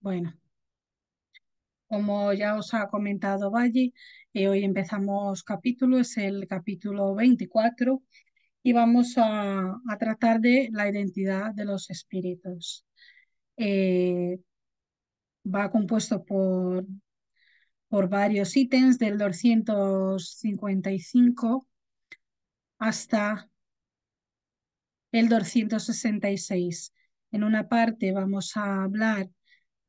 Bueno, como ya os ha comentado Valle, hoy empezamos capítulo, es el capítulo 24 y vamos a tratar de la identidad de los espíritus. Eh, Va compuesto por varios ítems del 255 hasta el 266. En una parte vamos a hablar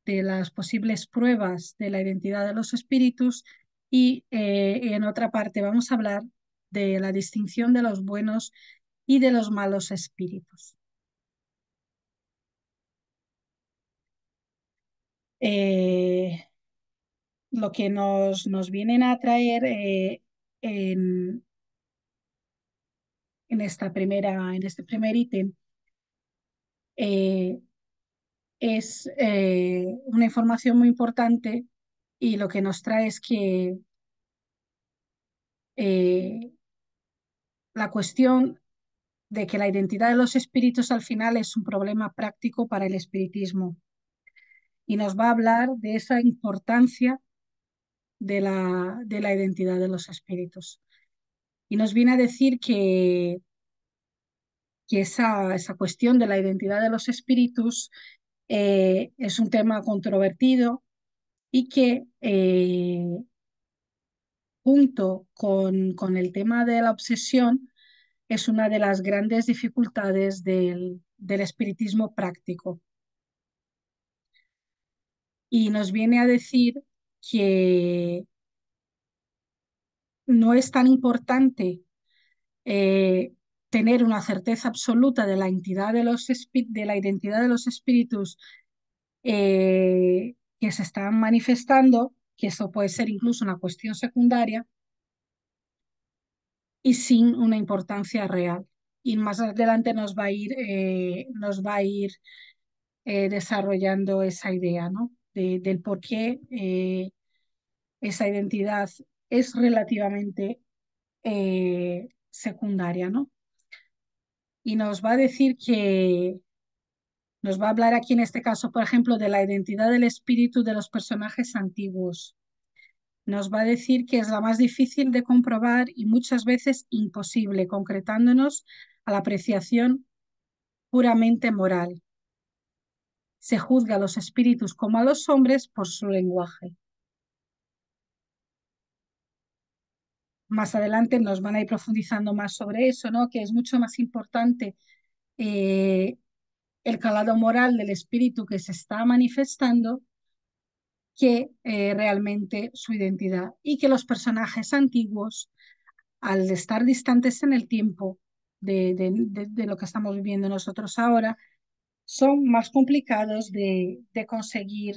de las posibles pruebas de la identidad de los espíritus y en otra parte vamos a hablar de la distinción de los buenos y de los malos espíritus. Eh, lo que nos vienen a traer en, en este primer ítem eh, es una información muy importante y lo que nos trae es que eh, la cuestión de que la identidad de los espíritus al final es un problema práctico para el espiritismo y nos va a hablar de esa importancia de la identidad de los espíritus. Y nos viene a decir que esa cuestión de la identidad de los espíritus es un tema controvertido y que junto con el tema de la obsesión es una de las grandes dificultades del espiritismo práctico. Y nos viene a decir que no es tan importante eh, tener una certeza absoluta de la entidad de la identidad de los espíritus que se están manifestando, que eso puede ser incluso una cuestión secundaria y sin una importancia real. Y más adelante nos va a ir desarrollando esa idea, ¿no? Del por qué esa identidad es relativamente secundaria, ¿no? Y nos va a decir que nos va a hablar aquí en este caso, por ejemplo, de la identidad del espíritu de los personajes antiguos. Nos va a decir que es la más difícil de comprobar y muchas veces imposible, concretándonos a la apreciación puramente moral. Se juzga a los espíritus como a los hombres por su lenguaje. Más adelante nos van a ir profundizando más sobre eso, ¿no? Que es mucho más importante eh, el calado moral del espíritu que se está manifestando que realmente su identidad y que los personajes antiguos, al estar distantes en el tiempo de lo que estamos viviendo nosotros ahora, son más complicados de conseguir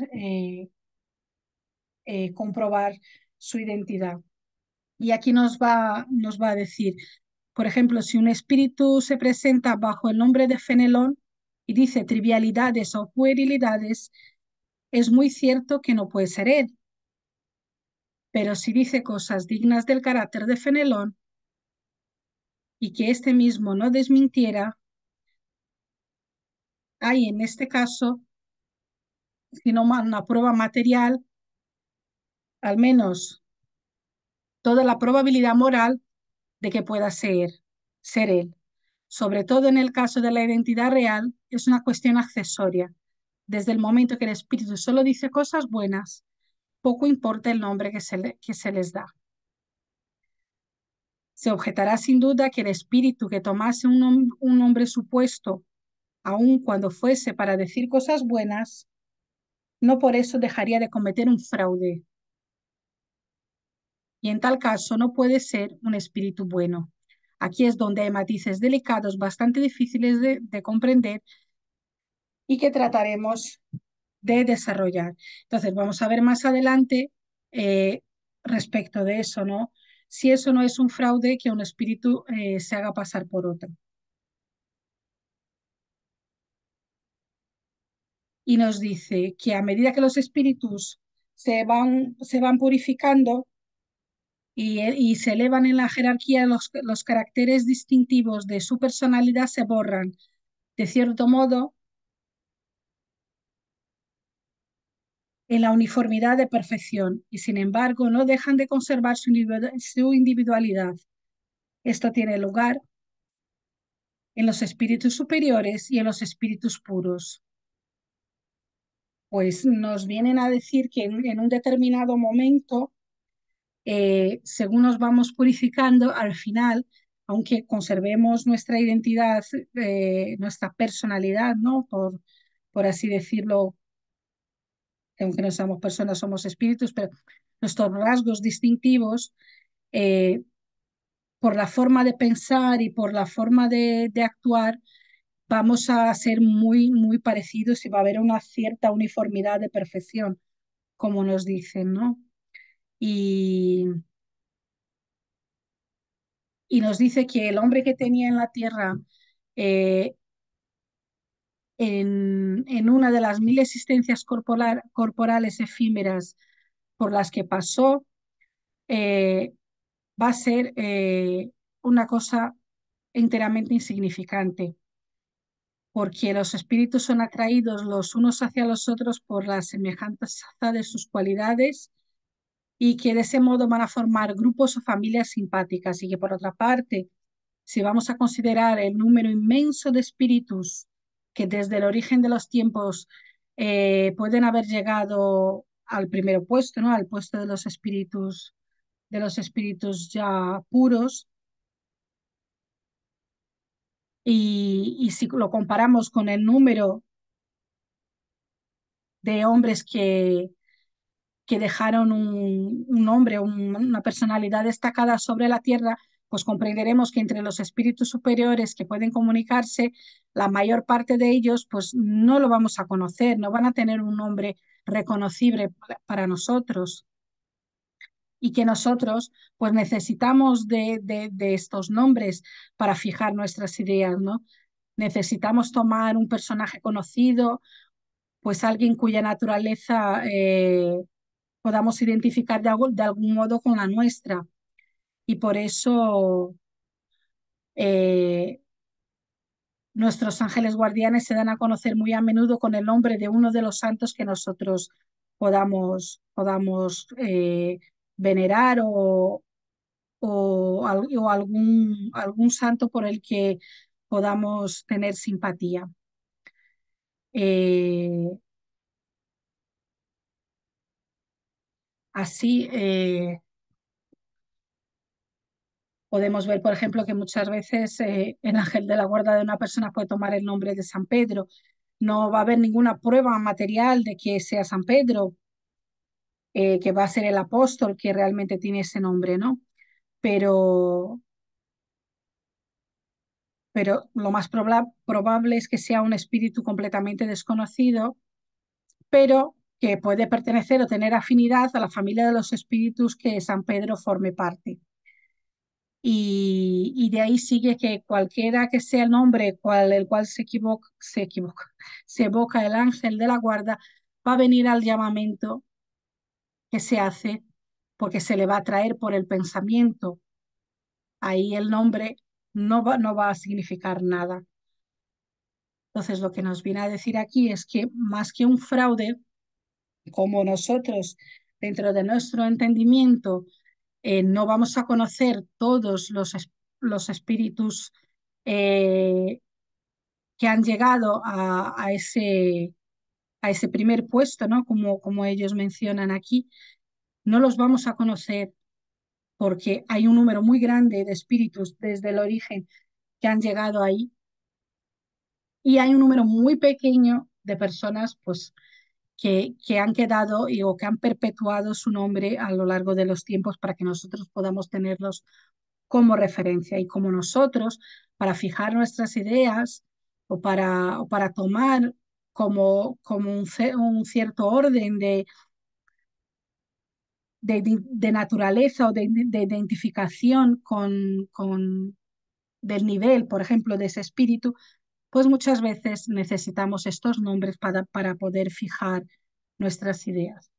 comprobar su identidad. Y aquí nos va a decir, por ejemplo, si un espíritu se presenta bajo el nombre de Fenelón y dice trivialidades o puerilidades, es muy cierto que no puede ser él. Pero si dice cosas dignas del carácter de Fenelón y que éste mismo no desmintiera, hay en este caso, si no una prueba material, al menos toda la probabilidad moral de que pueda ser él. Sobre todo en el caso de la identidad real, es una cuestión accesoria. Desde el momento que el espíritu solo dice cosas buenas, poco importa el nombre que se les da. Se objetará sin duda que el espíritu que tomase un nombre supuesto, aun cuando fuese para decir cosas buenas, no por eso dejaría de cometer un fraude. Y en tal caso no puede ser un espíritu bueno. Aquí es donde hay matices delicados bastante difíciles de comprender y que trataremos de desarrollar. Entonces, vamos a ver más adelante eh, respecto de eso, ¿no? Si eso no es un fraude, que un espíritu se haga pasar por otro. Y nos dice que a medida que los espíritus se van purificando y se elevan en la jerarquía, los caracteres distintivos de su personalidad se borran. De cierto modo, en la uniformidad de perfección y sin embargo no dejan de conservar su individualidad. Esto tiene lugar en los espíritus superiores y en los espíritus puros. Pues nos vienen a decir que en un determinado momento, según nos vamos purificando, al final, aunque conservemos nuestra identidad, nuestra personalidad, ¿no? Por así decirlo, aunque no somos personas, somos espíritus, pero nuestros rasgos distintivos, eh, por la forma de pensar y por la forma de actuar, vamos a ser muy, muy parecidos y va a haber una cierta uniformidad de perfección, como nos dicen, ¿no? Y, y nos dice que el hombre que tenía en la tierra, eh, en una de las mil existencias corporales efímeras por las que pasó, eh, va a ser una cosa enteramente insignificante, porque los espíritus son atraídos los unos hacia los otros por la semejanza de sus cualidades y que de ese modo van a formar grupos o familias simpáticas y que por otra parte, si vamos a considerar el número inmenso de espíritus que desde el origen de los tiempos pueden haber llegado al primer puesto, ¿no? Al puesto de los espíritus ya puros, y si lo comparamos con el número de hombres que dejaron un nombre, una personalidad destacada sobre la tierra, pues comprenderemos que entre los espíritus superiores que pueden comunicarse, la mayor parte de ellos pues no lo vamos a conocer, no van a tener un nombre reconocible para nosotros y que nosotros pues necesitamos de estos nombres para fijar nuestras ideas, ¿no? Necesitamos tomar un personaje conocido, pues alguien cuya naturaleza podamos identificar de algún modo con la nuestra. Y por eso eh, nuestros ángeles guardianes se dan a conocer muy a menudo con el nombre de uno de los santos que nosotros podamos venerar o algún santo por el que podamos tener simpatía. Eh, así, podemos ver, por ejemplo, que muchas veces el ángel de la guarda de una persona puede tomar el nombre de San Pedro. No va a haber ninguna prueba material de que sea San Pedro, que va a ser el apóstol que realmente tiene ese nombre, ¿no? Pero, pero lo más probable es que sea un espíritu completamente desconocido, pero que puede pertenecer o tener afinidad a la familia de los espíritus que San Pedro forme parte. Y de ahí sigue que cualquiera que sea el nombre el cual se evoca el ángel de la guarda, va a venir al llamamiento que se hace porque se le va a traer por el pensamiento. Ahí el nombre no va a significar nada. Entonces, lo que nos viene a decir aquí es que más que un fraude, como nosotros, dentro de nuestro entendimiento, no vamos a conocer todos los espíritus eh, que han llegado a ese primer puesto, ¿no? Como ellos mencionan aquí, no los vamos a conocer porque hay un número muy grande de espíritus desde el origen que han llegado ahí y hay un número muy pequeño de personas pues, que han quedado o que han perpetuado su nombre a lo largo de los tiempos para que nosotros podamos tenerlos como referencia y como nosotros, para fijar nuestras ideas o para tomar como un cierto orden de naturaleza o de identificación del nivel, por ejemplo, de ese espíritu, pues muchas veces necesitamos estos nombres para poder fijar nuestras ideas.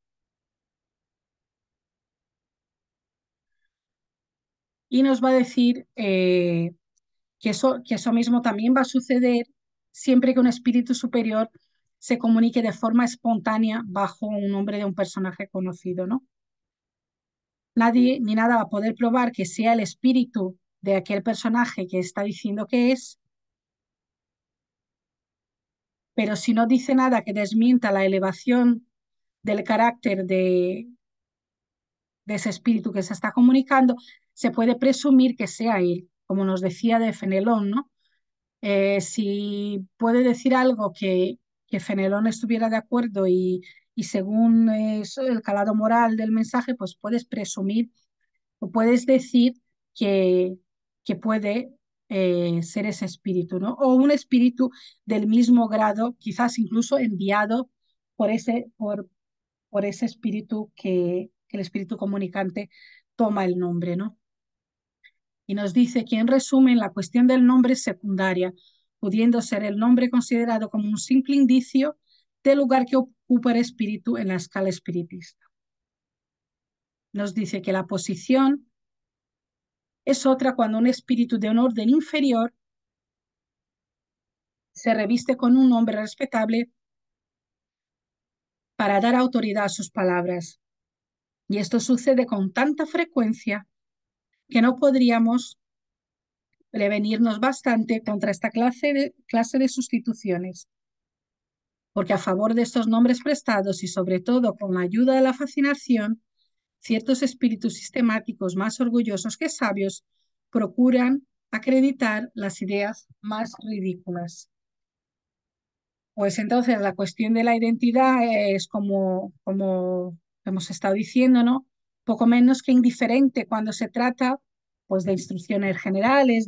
Y nos va a decir que eso mismo también va a suceder siempre que un espíritu superior se comunique de forma espontánea bajo un nombre de un personaje conocido, ¿no? Nadie ni nada va a poder probar que sea el espíritu de aquel personaje que está diciendo que es, pero si no dice nada que desmienta la elevación del carácter de ese espíritu que se está comunicando, se puede presumir que sea él, como nos decía de Fenelón, ¿no? Si puede decir algo que Fenelón estuviera de acuerdo y según el calado moral del mensaje, pues puedes presumir o puedes decir que, que puede ser ese espíritu, ¿no? O un espíritu del mismo grado, quizás incluso enviado por ese espíritu que el espíritu comunicante toma el nombre, ¿no? Y nos dice que en resumen la cuestión del nombre es secundaria, pudiendo ser el nombre considerado como un simple indicio del lugar que ocupa el espíritu en la escala espiritista. Nos dice que la posición es otra cuando un espíritu de un orden inferior se reviste con un nombre respetable para dar autoridad a sus palabras. Y esto sucede con tanta frecuencia que no podríamos prevenirnos bastante contra esta clase de sustituciones, porque a favor de estos nombres prestados y sobre todo con la ayuda de la fascinación, ciertos espíritus sistemáticos más orgullosos que sabios procuran acreditar las ideas más ridículas. Pues entonces la cuestión de la identidad es como hemos estado diciendo, ¿no? Poco menos que indiferente cuando se trata pues, de instrucciones generales,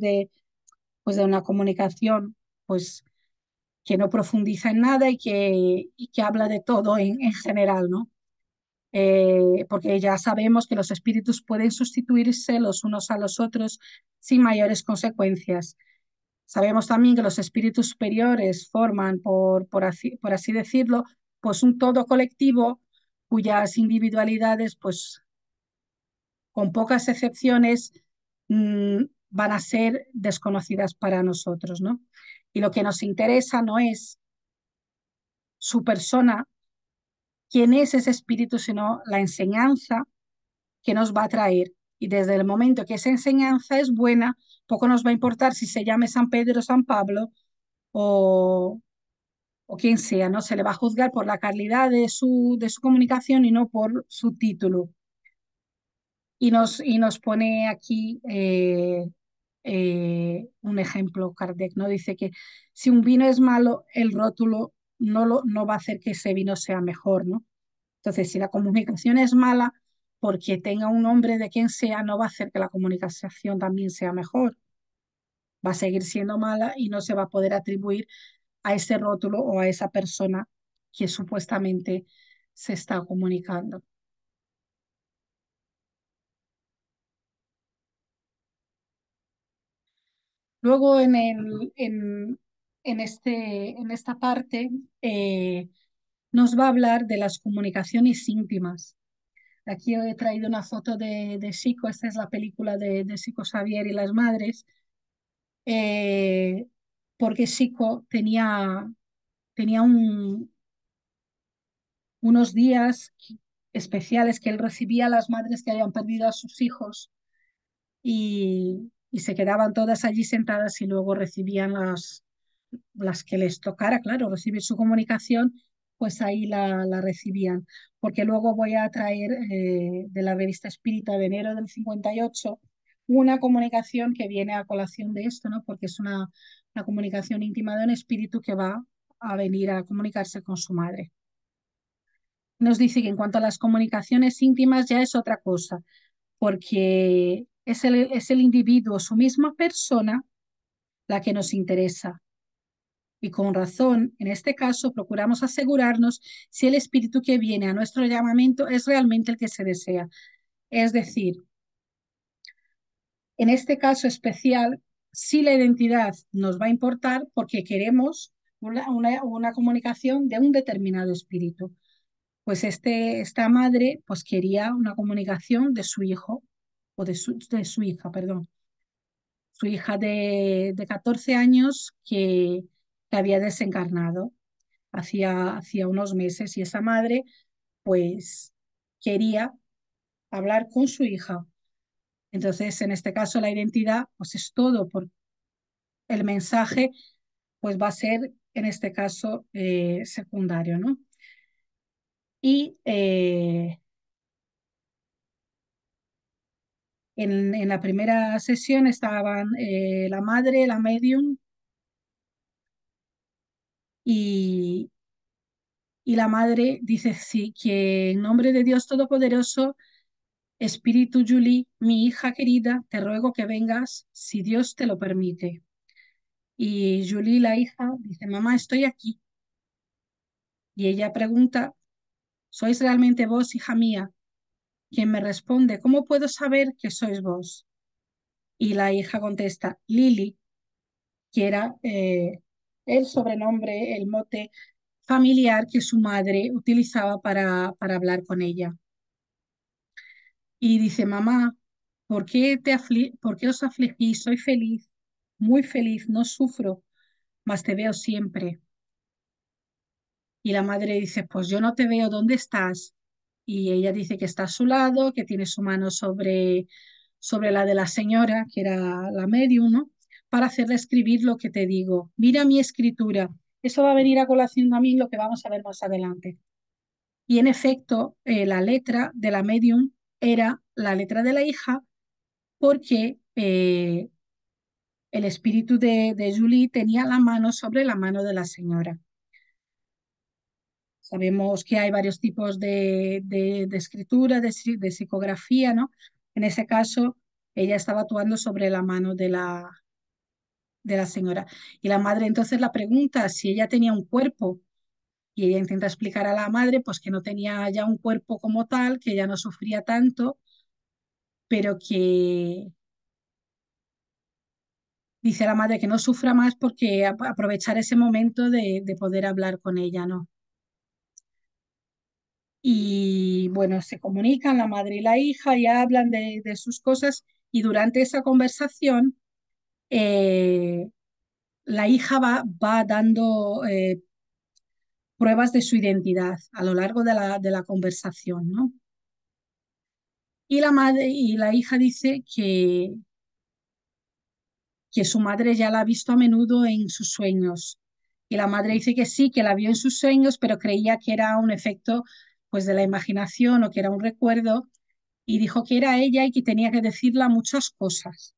pues, de una comunicación pues, que no profundiza en nada y que habla de todo en general, ¿no? Porque ya sabemos que los espíritus pueden sustituirse los unos a los otros sin mayores consecuencias. Sabemos también que los espíritus superiores forman, por así decirlo, pues un todo colectivo cuyas individualidades, pues con pocas excepciones, van a ser desconocidas para nosotros, ¿no? Y lo que nos interesa no es su persona, quién es ese espíritu, sino la enseñanza que nos va a traer. Y desde el momento que esa enseñanza es buena, poco nos va a importar si se llame San Pedro o San Pablo o, o quien sea, ¿no? Se le va a juzgar por la calidad de su comunicación y no por su título. Y nos pone aquí un ejemplo, Kardec, ¿no? Dice que si un vino es malo, el rótulo no va a hacer que ese vino sea mejor, ¿no? Entonces, si la comunicación es mala, porque tenga un nombre de quien sea, no va a hacer que la comunicación también sea mejor. Va a seguir siendo mala y no se va a poder atribuir a ese rótulo o a esa persona que supuestamente se está comunicando. Luego en esta parte nos va a hablar de las comunicaciones íntimas. Aquí he traído una foto de Chico, esta es la película de Chico Xavier y las madres, eh, porque Chico tenía unos días especiales que él recibía a las madres que habían perdido a sus hijos y se quedaban todas allí sentadas y luego recibían las que les tocara, claro, recibir su comunicación, pues ahí la recibían. Porque luego voy a traer de la revista Espírita de enero del 58 una comunicación que viene a colación de esto, ¿no? Porque es una comunicación íntima de un espíritu que va a venir a comunicarse con su madre. Nos dice que en cuanto a las comunicaciones íntimas ya es otra cosa, porque es el individuo, su misma persona, la que nos interesa. Y con razón, en este caso, procuramos asegurarnos si el espíritu que viene a nuestro llamamiento es realmente el que se desea. Es decir, en este caso especial, si la identidad nos va a importar porque queremos una comunicación de un determinado espíritu. Pues esta madre pues quería una comunicación de su hijo o de su hija, perdón, su hija de 14 años que había desencarnado. hacía unos meses, y esa madre pues quería hablar con su hija. Entonces, en este caso, la identidad pues es todo, porque el mensaje pues va a ser, en este caso, secundario, ¿no? Y en la primera sesión estaban la madre, la medium y, y la madre dice, sí, que en nombre de Dios Todopoderoso, Espíritu Julie, mi hija querida, te ruego que vengas si Dios te lo permite. Y Julie, la hija, dice, mamá, estoy aquí. Y ella pregunta, ¿sois realmente vos, hija mía? Quien me responde, ¿cómo puedo saber que sois vos? Y la hija contesta, Lili, que era el sobrenombre, el mote familiar que su madre utilizaba para hablar con ella. Y dice, mamá, ¿por qué os afligís? Soy feliz, muy feliz, no sufro, mas te veo siempre. Y la madre dice, pues yo no te veo, ¿dónde estás? Y ella dice que está a su lado, que tiene su mano sobre la de la señora, que era la medium, ¿no? Para hacerle escribir lo que te digo. Mira mi escritura. Eso va a venir a colación también lo que vamos a ver más adelante. Y en efecto, la letra de la medium era la letra de la hija porque el espíritu de Julie tenía la mano sobre la mano de la señora. Sabemos que hay varios tipos de escritura, de psicografía, ¿no? En ese caso, ella estaba actuando sobre la mano de la señora. Y la madre entonces la pregunta si ella tenía un cuerpo. Y ella intenta explicar a la madre pues que no tenía ya un cuerpo como tal, que ya no sufría tanto, pero que dice la madre que no sufra más porque aprovechar ese momento de poder hablar con ella, ¿no? Y bueno, se comunican la madre y la hija y hablan de sus cosas, y durante esa conversación eh, la hija va dando pruebas de su identidad a lo largo de la conversación, ¿no? Y la madre y la hija dice que su madre ya la ha visto a menudo en sus sueños. Y la madre dice que sí, que la vio en sus sueños, pero creía que era un efecto pues de la imaginación o que era un recuerdo, y dijo que era ella y que tenía que decirle muchas cosas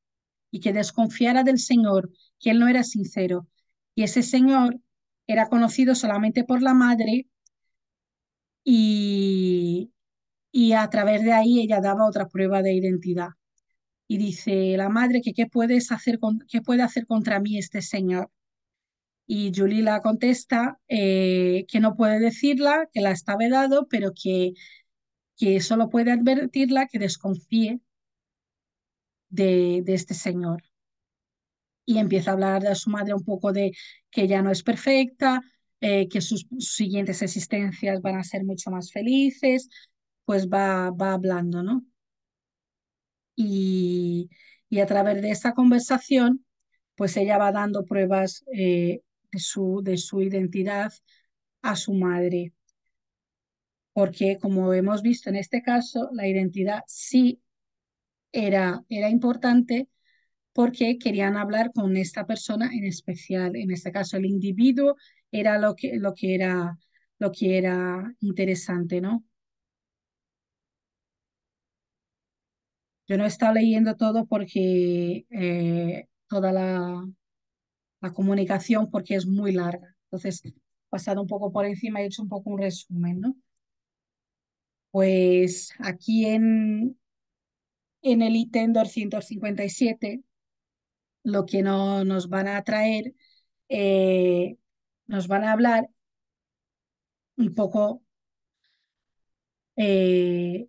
y que desconfiara del Señor, que él no era sincero. Y ese Señor era conocido solamente por la madre, y, y a través de ahí ella daba otra prueba de identidad. Y dice la madre que qué puede hacer contra mí este Señor. Y Julie la contesta que no puede decirla, que la está vedado, pero que solo puede advertirla que desconfíe de este señor. Y empieza a hablar de su madre un poco de que ella no es perfecta, que sus siguientes existencias van a ser mucho más felices, pues va hablando, ¿no? Y, y a través de esa conversación, pues ella va dando pruebas de su identidad a su madre, porque como hemos visto en este caso, la identidad sí era importante porque querían hablar con esta persona en especial. En este caso, el individuo era lo que era interesante, ¿no? Yo no he estado leyendo todo porque toda la comunicación porque es muy larga. Entonces, he pasado un poco por encima y he hecho un poco un resumen, ¿no? Pues aquí en el ítem 257 lo que no, nos van a traer, eh, nos van a hablar un poco eh,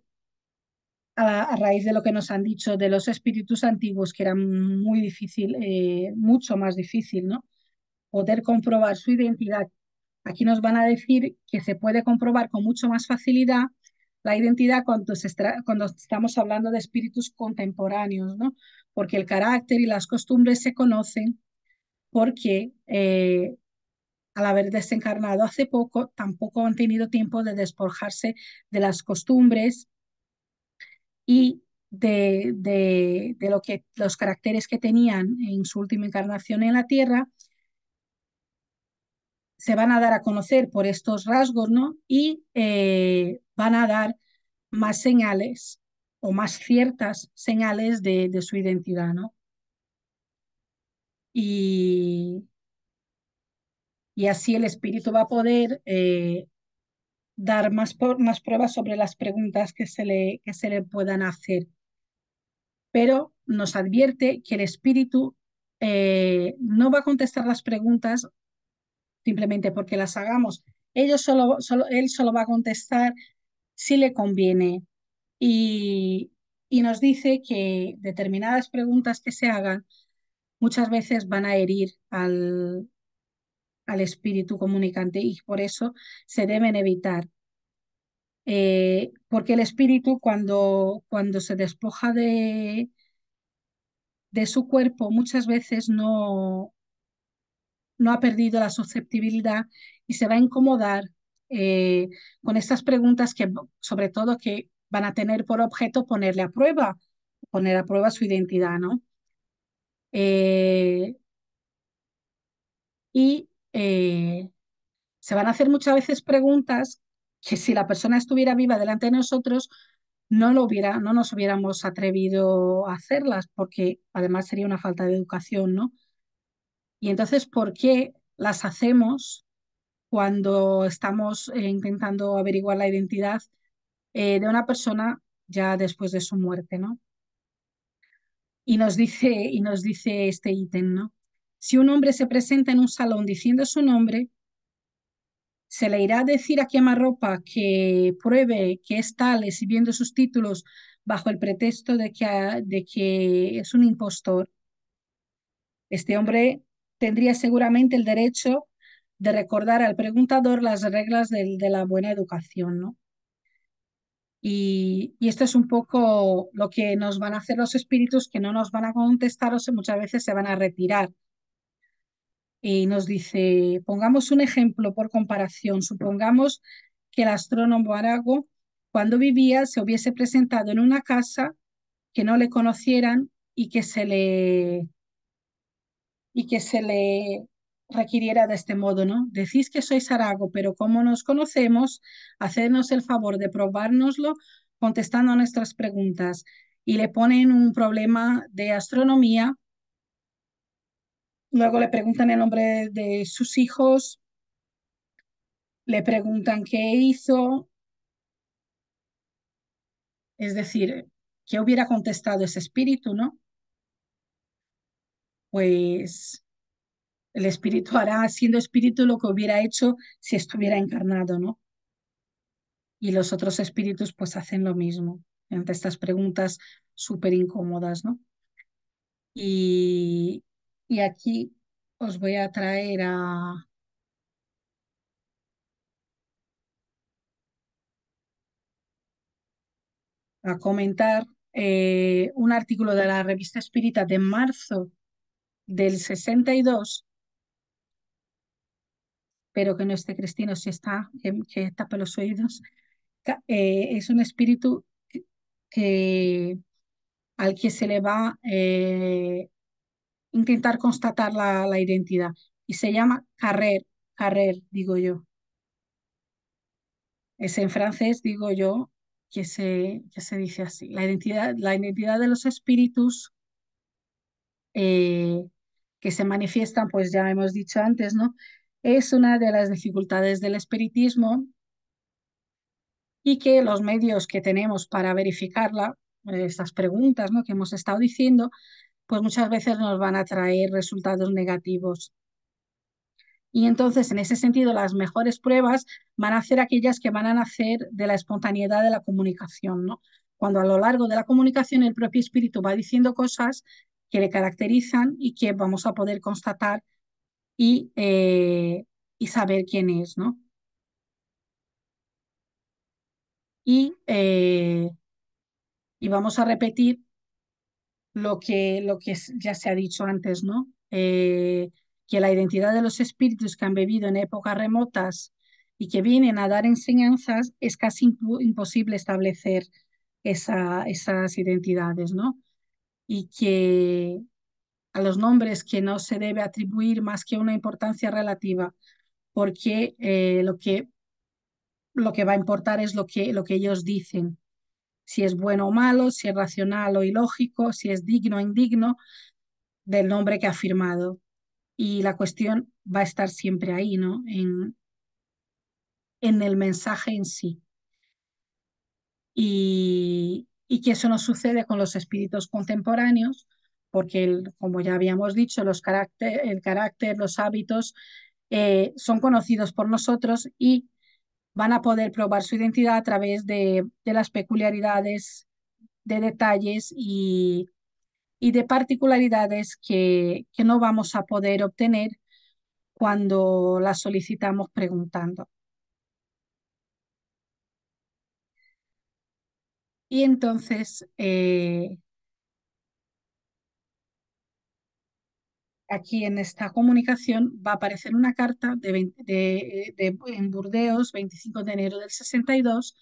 a raíz de lo que nos han dicho de los espíritus antiguos, que era muy difícil, mucho más difícil, ¿no? Poder comprobar su identidad. Aquí nos van a decir que se puede comprobar con mucho más facilidad la identidad cuando estamos hablando de espíritus contemporáneos, ¿no? Porque el carácter y las costumbres se conocen porque al haber desencarnado hace poco, tampoco han tenido tiempo de despojarse de las costumbres y de lo que, los caracteres que tenían en su última encarnación en la Tierra, se van a dar a conocer por estos rasgos, ¿no? Y van a dar más señales o más ciertas señales de su identidad, ¿no? Y, y así el espíritu va a poder dar más pruebas sobre las preguntas que se le puedan hacer. Pero nos advierte que el espíritu no va a contestar las preguntas simplemente porque las hagamos. Él solo va a contestar si le conviene. Y, y nos dice que determinadas preguntas que se hagan muchas veces van a herir al espíritu comunicante y por eso se deben evitar. Porque el espíritu cuando se despoja de su cuerpo muchas veces no ha perdido la susceptibilidad y se va a incomodar eh, con estas preguntas que sobre todo que van a tener por objeto poner a prueba su identidad, ¿no? Eh, y se van a hacer muchas veces preguntas que si la persona estuviera viva delante de nosotros no nos hubiéramos atrevido a hacerlas porque además sería una falta de educación, ¿no? Y entonces, ¿por qué las hacemos cuando estamos intentando averiguar la identidad de una persona ya después de su muerte, ¿no? Y nos dice este ítem, ¿no? Si un hombre se presenta en un salón diciendo su nombre, se le irá a decir a quemarropa que pruebe que es tal, exhibiendo sus títulos bajo el pretexto de que es un impostor. Este hombre tendría seguramente el derecho de recordar al preguntador las reglas de la buena educación, ¿no? Y esto es un poco lo que nos van a hacer los espíritus, que no nos van a contestar o muchas veces se van a retirar. Y nos dice, pongamos un ejemplo por comparación, supongamos que el astrónomo Arago, cuando vivía, se hubiese presentado en una casa que no le conocieran y que se le requiriera de este modo, ¿no? Decís que sois Arago, pero como nos conocemos, hacednos el favor de probárnoslo contestando a nuestras preguntas. Y le ponen un problema de astronomía, luego le preguntan el nombre de sus hijos, le preguntan qué hizo, es decir, qué hubiera contestado ese espíritu, ¿no? Pues el espíritu hará, siendo espíritu, lo que hubiera hecho si estuviera encarnado, ¿no? Y los otros espíritus pues hacen lo mismo ante estas preguntas súper incómodas, ¿no? Y, y aquí os voy a traer a comentar un artículo de la revista Espírita de marzo del 62, pero que no esté Cristino, si está, que tape los oídos. Es un espíritu que, al que se le va a intentar constatar la identidad y se llama Carrer, Carrer, digo yo. Es en francés, digo yo, que se dice así. La identidad de los espíritus eh, que se manifiestan, pues ya hemos dicho antes, ¿no? Es una de las dificultades del espiritismo y que los medios que tenemos para verificarla, estas preguntas, ¿no?, que hemos estado diciendo, pues muchas veces nos van a traer resultados negativos. Y entonces, en ese sentido, las mejores pruebas van a ser aquellas que van a nacer de la espontaneidad de la comunicación, ¿no? Cuando a lo largo de la comunicación el propio espíritu va diciendo cosas que le caracterizan y que vamos a poder constatar y, y saber quién es, ¿no? Y, y vamos a repetir lo que ya se ha dicho antes, ¿no? que la identidad de los espíritus que han vivido en épocas remotas y que vienen a dar enseñanzas, es casi imposible establecer esas identidades, ¿no? Y que a los nombres que no se debe atribuir más que una importancia relativa, porque lo que va a importar es lo que ellos dicen, si es bueno o malo, si es racional o ilógico, si es digno o indigno del nombre que ha firmado. Y la cuestión va a estar siempre ahí, ¿no? En el mensaje en sí. Y que eso no sucede con los espíritus contemporáneos, porque, como ya habíamos dicho, el carácter, los hábitos son conocidos por nosotros y van a poder probar su identidad a través de las peculiaridades, de detalles y de particularidades que no vamos a poder obtener cuando las solicitamos preguntando. Y entonces, aquí en esta comunicación va a aparecer una carta en Burdeos, 25 de enero del 62.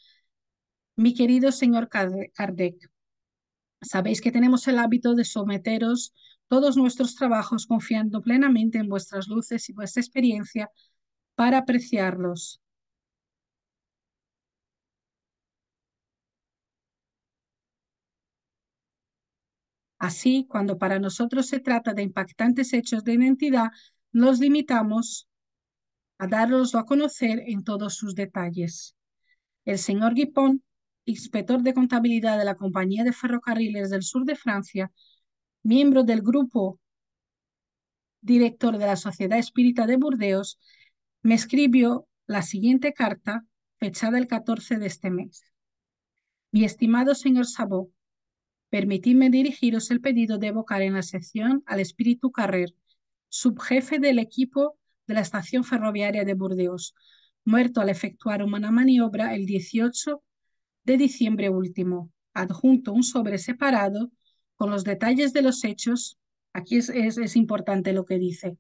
Mi querido señor Kardec, sabéis que tenemos el hábito de someteros todos nuestros trabajos confiando plenamente en vuestras luces y vuestra experiencia para apreciarlos. Así, cuando para nosotros se trata de impactantes hechos de identidad, nos limitamos a darlos a conocer en todos sus detalles. El señor Guipón, inspector de contabilidad de la Compañía de Ferrocarriles del Sur de Francia, miembro del grupo director de la Sociedad Espírita de Burdeos, me escribió la siguiente carta, fechada el 14 de este mes. Mi estimado señor Sabot, permitidme dirigiros el pedido de evocar en la sección al espíritu Carrer, subjefe del equipo de la estación ferroviaria de Burdeos, muerto al efectuar una maniobra el 18 de diciembre último. Adjunto un sobre separado con los detalles de los hechos. Aquí es importante lo que dice.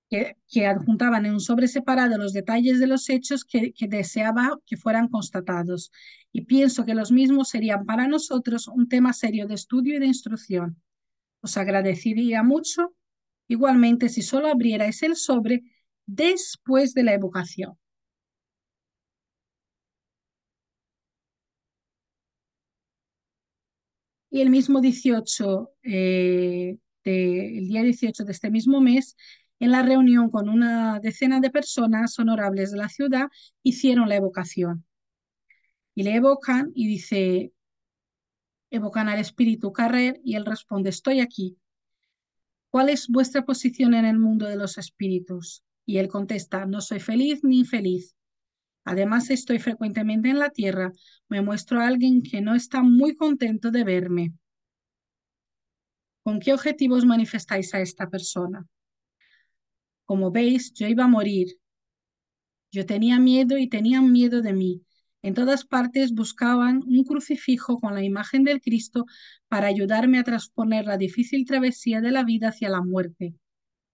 Que adjuntaban en un sobre separado los detalles de los hechos que deseaba que fueran constatados. Y pienso que los mismos serían para nosotros un tema serio de estudio y de instrucción. Os agradecería mucho, igualmente, si solo abrierais el sobre después de la evocación. Y el mismo 18, el día 18 de este mismo mes, en la reunión con una decena de personas honorables de la ciudad, hicieron la evocación. Y le evocan y dice, evocan al espíritu Carrer y él responde, estoy aquí. ¿Cuál es vuestra posición en el mundo de los espíritus? Y él contesta, no soy feliz ni infeliz. Además, estoy frecuentemente en la tierra. Me muestro a alguien que no está muy contento de verme. ¿Con qué objetivos manifestáis a esta persona? Como veis, yo iba a morir. Yo tenía miedo y tenían miedo de mí. En todas partes buscaban un crucifijo con la imagen del Cristo para ayudarme a transponer la difícil travesía de la vida hacia la muerte.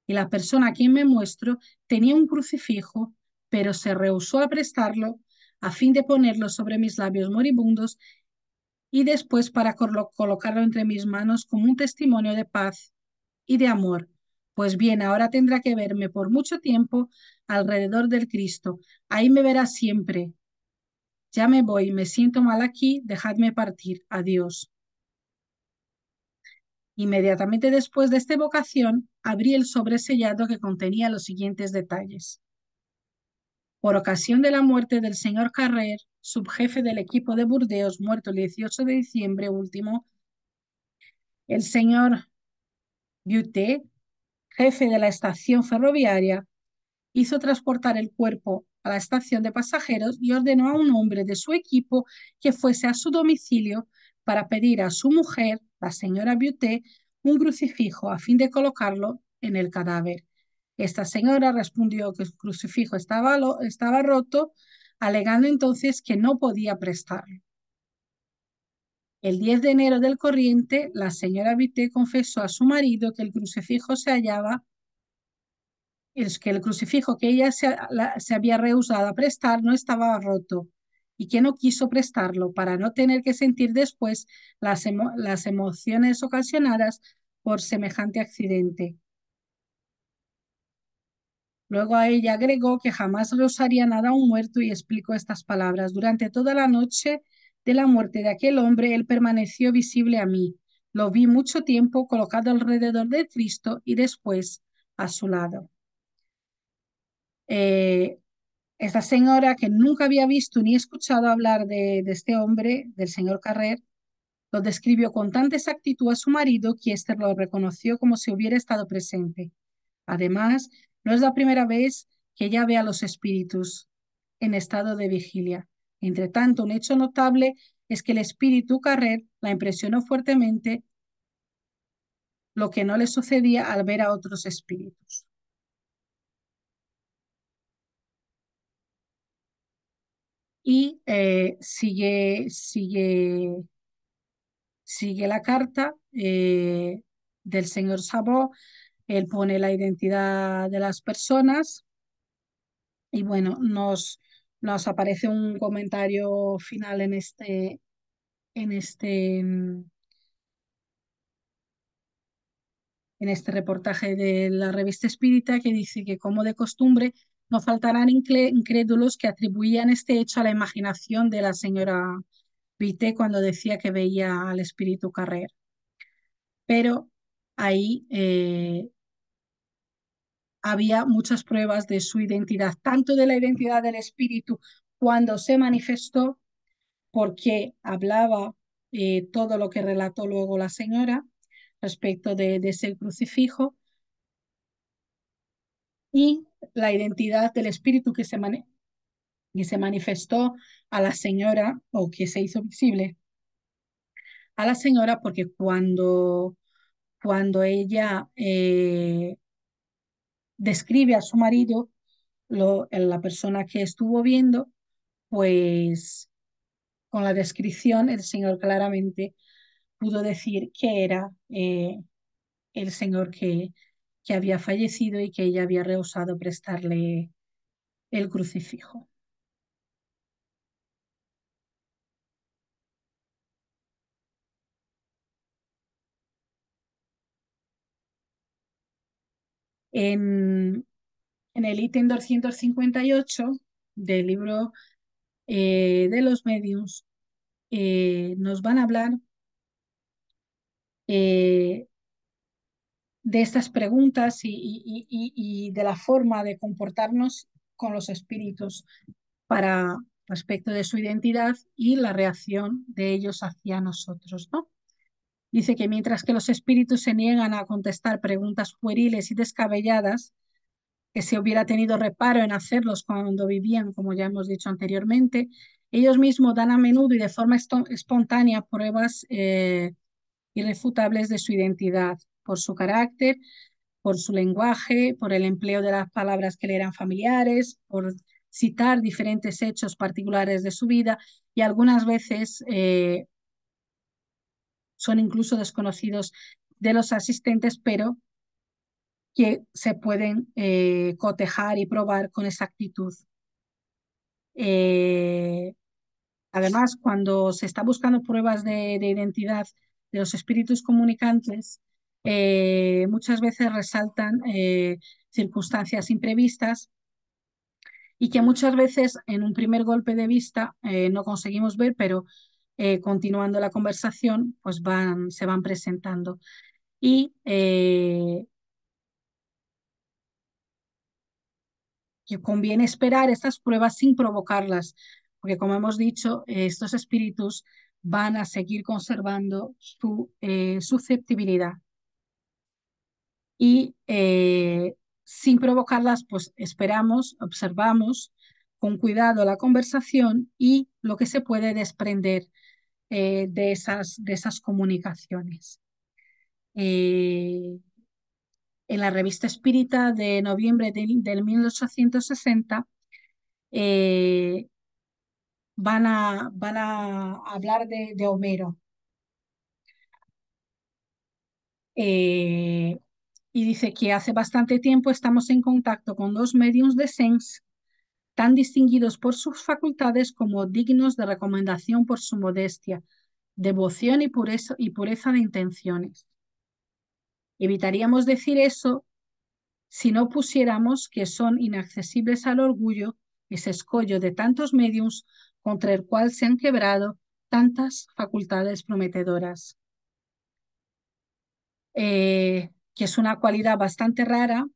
Y la persona a quien me muestro tenía un crucifijo, pero se rehusó a prestarlo a fin de ponerlo sobre mis labios moribundos y después para colocarlo entre mis manos como un testimonio de paz y de amor. Pues bien, ahora tendrá que verme por mucho tiempo alrededor del Cristo. Ahí me verá siempre. Ya me voy, me siento mal aquí, dejadme partir. Adiós. Inmediatamente después de esta evocación, abrí el sobre sellado que contenía los siguientes detalles. Por ocasión de la muerte del señor Carrer, subjefe del equipo de Burdeos, muerto el 18 de diciembre último, el señor Butte, jefe de la estación ferroviaria, hizo transportar el cuerpo a la estación de pasajeros y ordenó a un hombre de su equipo que fuese a su domicilio para pedir a su mujer, la señora Butte, un crucifijo a fin de colocarlo en el cadáver. Esta señora respondió que el crucifijo estaba roto, alegando entonces que no podía prestarlo. El 10 de enero del corriente, la señora Butte confesó a su marido que el crucifijo se hallaba es que el crucifijo que ella se había rehusado a prestar no estaba roto y que no quiso prestarlo para no tener que sentir después las emociones ocasionadas por semejante accidente. Luego a ella agregó que jamás le usaría nada a un muerto y explicó estas palabras. Durante toda la noche de la muerte de aquel hombre, él permaneció visible a mí. Lo vi mucho tiempo colocado alrededor de Cristo y después a su lado. Eh, Esta señora, que nunca había visto ni escuchado hablar de este hombre, del señor Carrer, lo describió con tanta exactitud a su marido que éste lo reconoció como si hubiera estado presente. Además, no es la primera vez que ella ve a los espíritus en estado de vigilia. Entre tanto, un hecho notable es que el espíritu Carrer la impresionó fuertemente, lo que no le sucedía al ver a otros espíritus. Y sigue la carta del señor Sabó. Él pone la identidad de las personas y bueno, nos aparece un comentario final en este, en este reportaje de la revista Espírita, que dice que, como de costumbre, no faltarán incrédulos que atribuían este hecho a la imaginación de la señora Vité cuando decía que veía al espíritu Carrer. Pero ahí había muchas pruebas de su identidad, tanto de la identidad del espíritu cuando se manifestó, porque hablaba todo lo que relató luego la señora respecto de ese crucifijo, y la identidad del espíritu que se manifestó a la señora o que se hizo visible a la señora, porque cuando ella describe a su marido, la persona que estuvo viendo, pues con la descripción el señor claramente pudo decir que era el señor que había fallecido y que ella había rehusado prestarle el crucifijo. En, en el ítem 258 del libro de los medios nos van a hablar eh, de estas preguntas y de la forma de comportarnos con los espíritus para respecto de su identidad y la reacción de ellos hacia nosotros, ¿no? Dice que mientras que los espíritus se niegan a contestar preguntas pueriles y descabelladas, que se hubiera tenido reparo en hacerlos cuando vivían, como ya hemos dicho anteriormente, ellos mismos dan a menudo y de forma espontánea pruebas irrefutables de su identidad, por su carácter, por su lenguaje, por el empleo de las palabras que le eran familiares, por citar diferentes hechos particulares de su vida y algunas veces son incluso desconocidos de los asistentes, pero que se pueden cotejar y probar con exactitud. Eh, Además, cuando se está buscando pruebas de identidad de los espíritus comunicantes, muchas veces resaltan circunstancias imprevistas y que muchas veces en un primer golpe de vista no conseguimos ver, pero continuando la conversación, pues se van presentando. Y que conviene esperar estas pruebas sin provocarlas, porque como hemos dicho, estos espíritus van a seguir conservando su susceptibilidad y sin provocarlas, pues esperamos, observamos con cuidado la conversación y lo que se puede desprender de esas comunicaciones. Eh, en la revista Espírita de noviembre del 1860 eh, van a hablar de Homero. Eh, Y dice que hace bastante tiempo estamos en contacto con dos mediums de Sens tan distinguidos por sus facultades como dignos de recomendación por su modestia, devoción y pureza de intenciones. Evitaríamos decir eso si no pusiéramos que son inaccesibles al orgullo, ese escollo de tantos mediums contra el cual se han quebrado tantas facultades prometedoras. Que es una cualidad bastante rara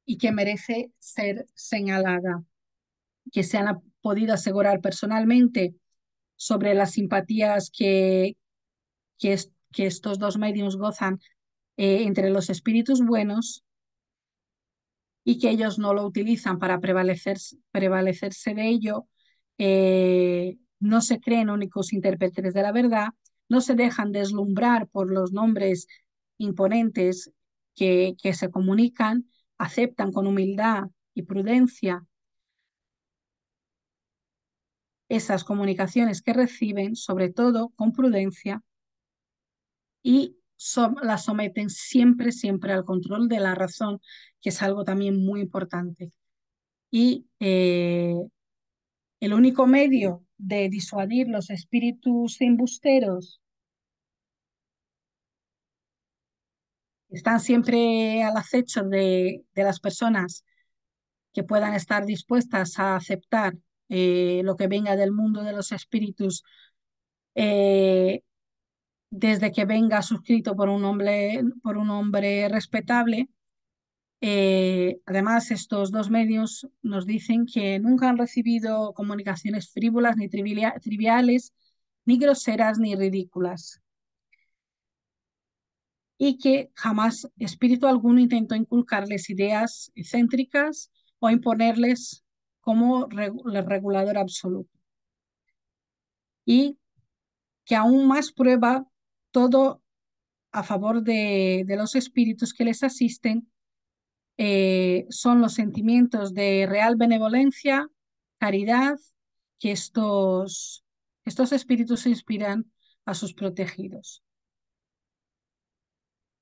y que merece ser señalada, que se han podido asegurar personalmente sobre las simpatías que estos dos mediums gozan entre los espíritus buenos y que ellos no lo utilizan para prevalecerse de ello, no se creen únicos intérpretes de la verdad, no se dejan deslumbrar por los nombres imponentes que se comunican, aceptan con humildad y prudencia esas comunicaciones que reciben, sobre todo con prudencia, y la someten siempre, siempre al control de la razón, que es algo también muy importante. Y el único medio de disuadir los espíritus embusteros están siempre al acecho de las personas que puedan estar dispuestas a aceptar lo que venga del mundo de los espíritus, eh, desde que venga suscrito por un hombre respetable. Además, estos dos medios nos dicen que nunca han recibido comunicaciones frívolas, ni triviales, ni groseras, ni ridículas, y que jamás espíritu alguno intentó inculcarles ideas excéntricas o imponerles como regulador absoluto. Y que aún más prueba todo a favor de los espíritus que les asisten, son los sentimientos de real benevolencia, caridad, que estos espíritus inspiran a sus protegidos.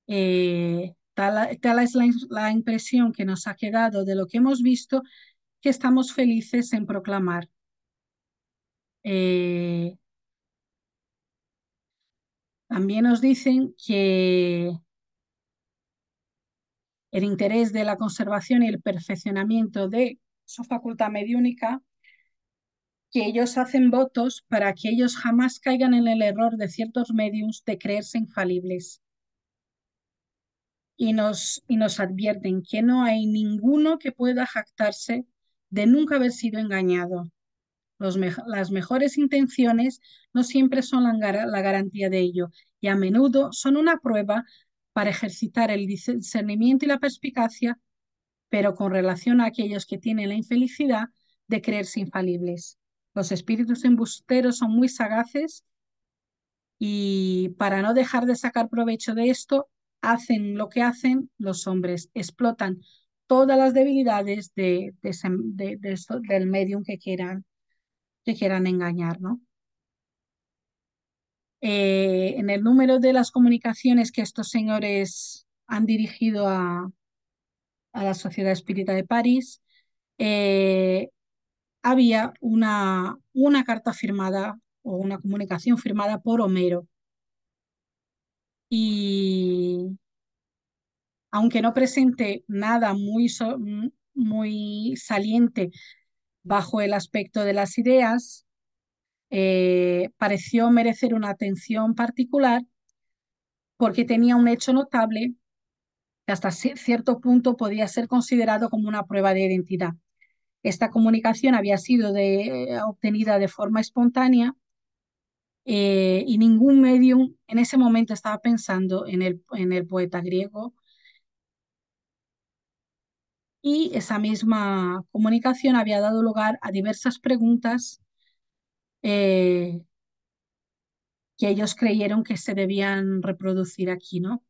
Tal es la impresión que nos ha quedado de lo que hemos visto, que estamos felices en proclamar. Eh, También nos dicen que el interés de la conservación y el perfeccionamiento de su facultad mediúnica, que ellos hacen votos para que ellos jamás caigan en el error de ciertos mediums de creerse infalibles. Y nos advierten que no hay ninguno que pueda jactarse de nunca haber sido engañado. Las mejores intenciones no siempre son la garantía de ello, y a menudo son una prueba para ejercitar el discernimiento y la perspicacia, pero con relación a aquellos que tienen la infelicidad de creerse infalibles. Los espíritus embusteros son muy sagaces y, para no dejar de sacar provecho de esto, hacen lo que hacen los hombres, explotan todas las debilidades del medium que quieran engañar, ¿no? En el número de las comunicaciones que estos señores han dirigido a la Sociedad Espírita de París, eh, había una carta firmada o una comunicación firmada por Homero. Y aunque no presente nada muy saliente bajo el aspecto de las ideas, pareció merecer una atención particular porque tenía un hecho notable que hasta cierto punto podía ser considerado como una prueba de identidad. Esta comunicación había sido obtenida de forma espontánea, y ningún medium en ese momento estaba pensando en el poeta griego, y esa misma comunicación había dado lugar a diversas preguntas, eh, que ellos creyeron que se debían reproducir aquí, ¿no?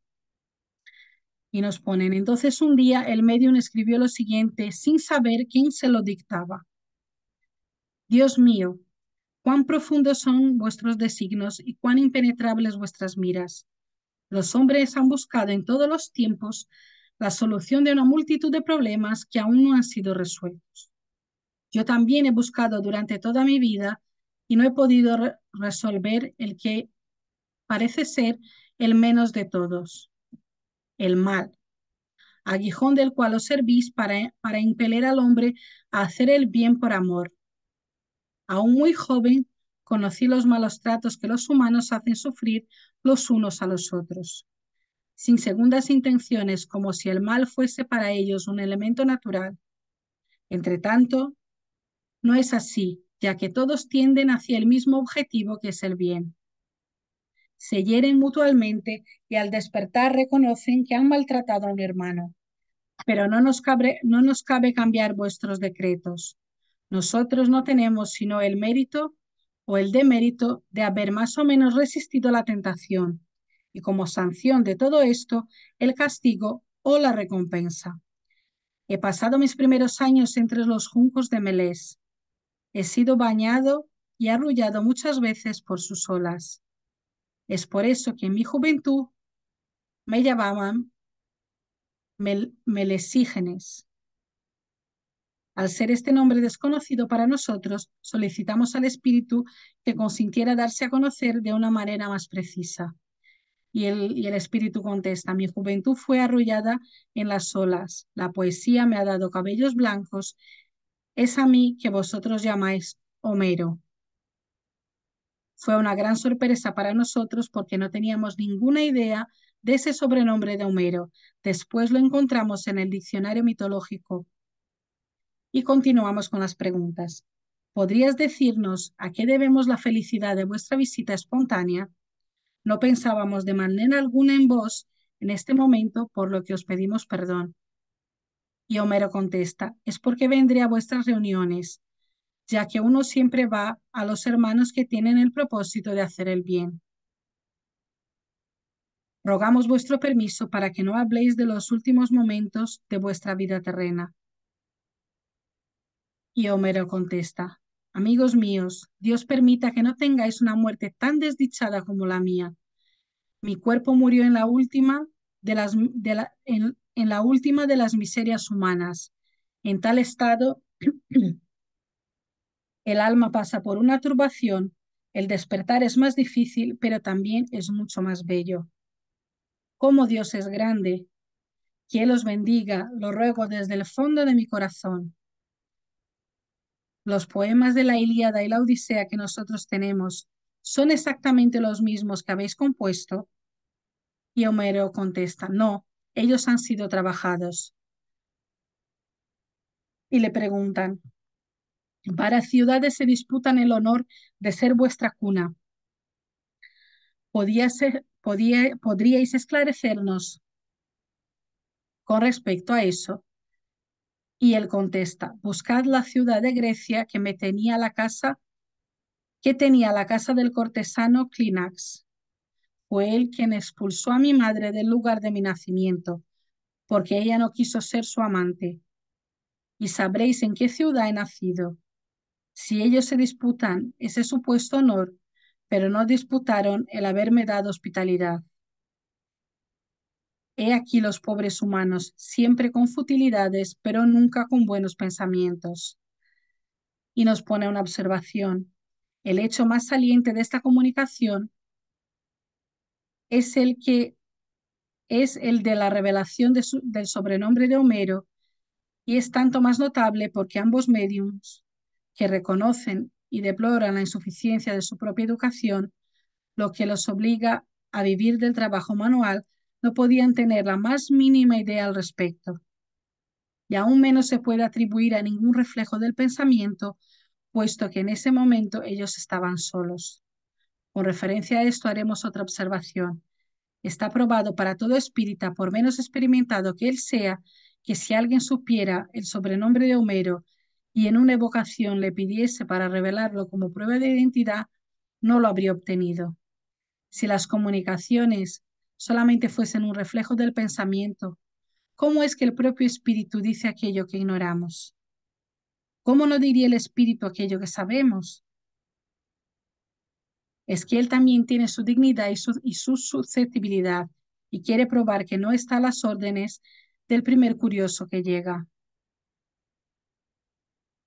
Y nos ponen: entonces un día el medium escribió lo siguiente sin saber quién se lo dictaba: Dios mío, cuán profundos son vuestros designios y cuán impenetrables vuestras miras. Los hombres han buscado en todos los tiempos la solución de una multitud de problemas que aún no han sido resueltos. Yo también he buscado durante toda mi vida y no he podido resolver el que parece ser el menos de todos, el mal, aguijón del cual os servís para impeler al hombre a hacer el bien por amor. Aún muy joven, conocí los malos tratos que los humanos hacen sufrir los unos a los otros, sin segundas intenciones, como si el mal fuese para ellos un elemento natural. Entre tanto, no es así, ya que todos tienden hacia el mismo objetivo que es el bien. Se hieren mutuamente y al despertar reconocen que han maltratado a un hermano. Pero no nos cabe cambiar vuestros decretos. Nosotros no tenemos sino el mérito o el demérito de haber más o menos resistido la tentación, y como sanción de todo esto, el castigo o la recompensa. He pasado mis primeros años entre los juncos de Melés. He sido bañado y arrullado muchas veces por sus olas. Es por eso que en mi juventud me llamaban Melesígenes. Al ser este nombre desconocido para nosotros, solicitamos al Espíritu que consintiera darse a conocer de una manera más precisa. Y el Espíritu contesta: mi juventud fue arrullada en las olas, la poesía me ha dado cabellos blancos, es a mí que vosotros llamáis Homero. Fue una gran sorpresa para nosotros porque no teníamos ninguna idea de ese sobrenombre de Homero. Después lo encontramos en el diccionario mitológico. Y continuamos con las preguntas. ¿Podrías decirnos a qué debemos la felicidad de vuestra visita espontánea? No pensábamos de manera alguna en vos en este momento, por lo que os pedimos perdón. Y Homero contesta: es porque vendré a vuestras reuniones, ya que uno siempre va a los hermanos que tienen el propósito de hacer el bien. Rogamos vuestro permiso para que no habléis de los últimos momentos de vuestra vida terrena. Y Homero contesta: amigos míos, Dios permita que no tengáis una muerte tan desdichada como la mía. Mi cuerpo murió en la última en la última de las miserias humanas. En tal estado, el alma pasa por una turbación. El despertar es más difícil, pero también es mucho más bello. Cómo Dios es grande. Que Él os bendiga, lo ruego desde el fondo de mi corazón. Los poemas de la Ilíada y la Odisea que nosotros tenemos son exactamente los mismos que habéis compuesto. Y Homero contesta: no, ellos han sido trabajados. Y le preguntan: varias ciudades se disputan el honor de ser vuestra cuna. ¿Podríais esclarecernos con respecto a eso? Y él contesta: buscad la ciudad de Grecia que tenía la casa del cortesano Clínax. Fue él quien expulsó a mi madre del lugar de mi nacimiento, porque ella no quiso ser su amante. Y sabréis en qué ciudad he nacido. Si ellos se disputan ese supuesto honor, pero no disputaron el haberme dado hospitalidad. He aquí los pobres humanos, siempre con futilidades, pero nunca con buenos pensamientos. Y nos pone una observación. El hecho más saliente de esta comunicación es el de la revelación del sobrenombre de Homero, y es tanto más notable porque ambos médiums, que reconocen y deploran la insuficiencia de su propia educación, lo que los obliga a vivir del trabajo manual, no podían tener la más mínima idea al respecto. Y aún menos se puede atribuir a ningún reflejo del pensamiento, puesto que en ese momento ellos estaban solos. Con referencia a esto haremos otra observación. Está probado para todo espírita, por menos experimentado que él sea, que si alguien supiera el sobrenombre de Homero y en una evocación le pidiese para revelarlo como prueba de identidad, no lo habría obtenido. Si las comunicaciones solamente fuesen un reflejo del pensamiento, ¿cómo es que el propio espíritu dice aquello que ignoramos? ¿Cómo no diría el espíritu aquello que sabemos? Es que él también tiene su dignidad y su susceptibilidad, y quiere probar que no está a las órdenes del primer curioso que llega.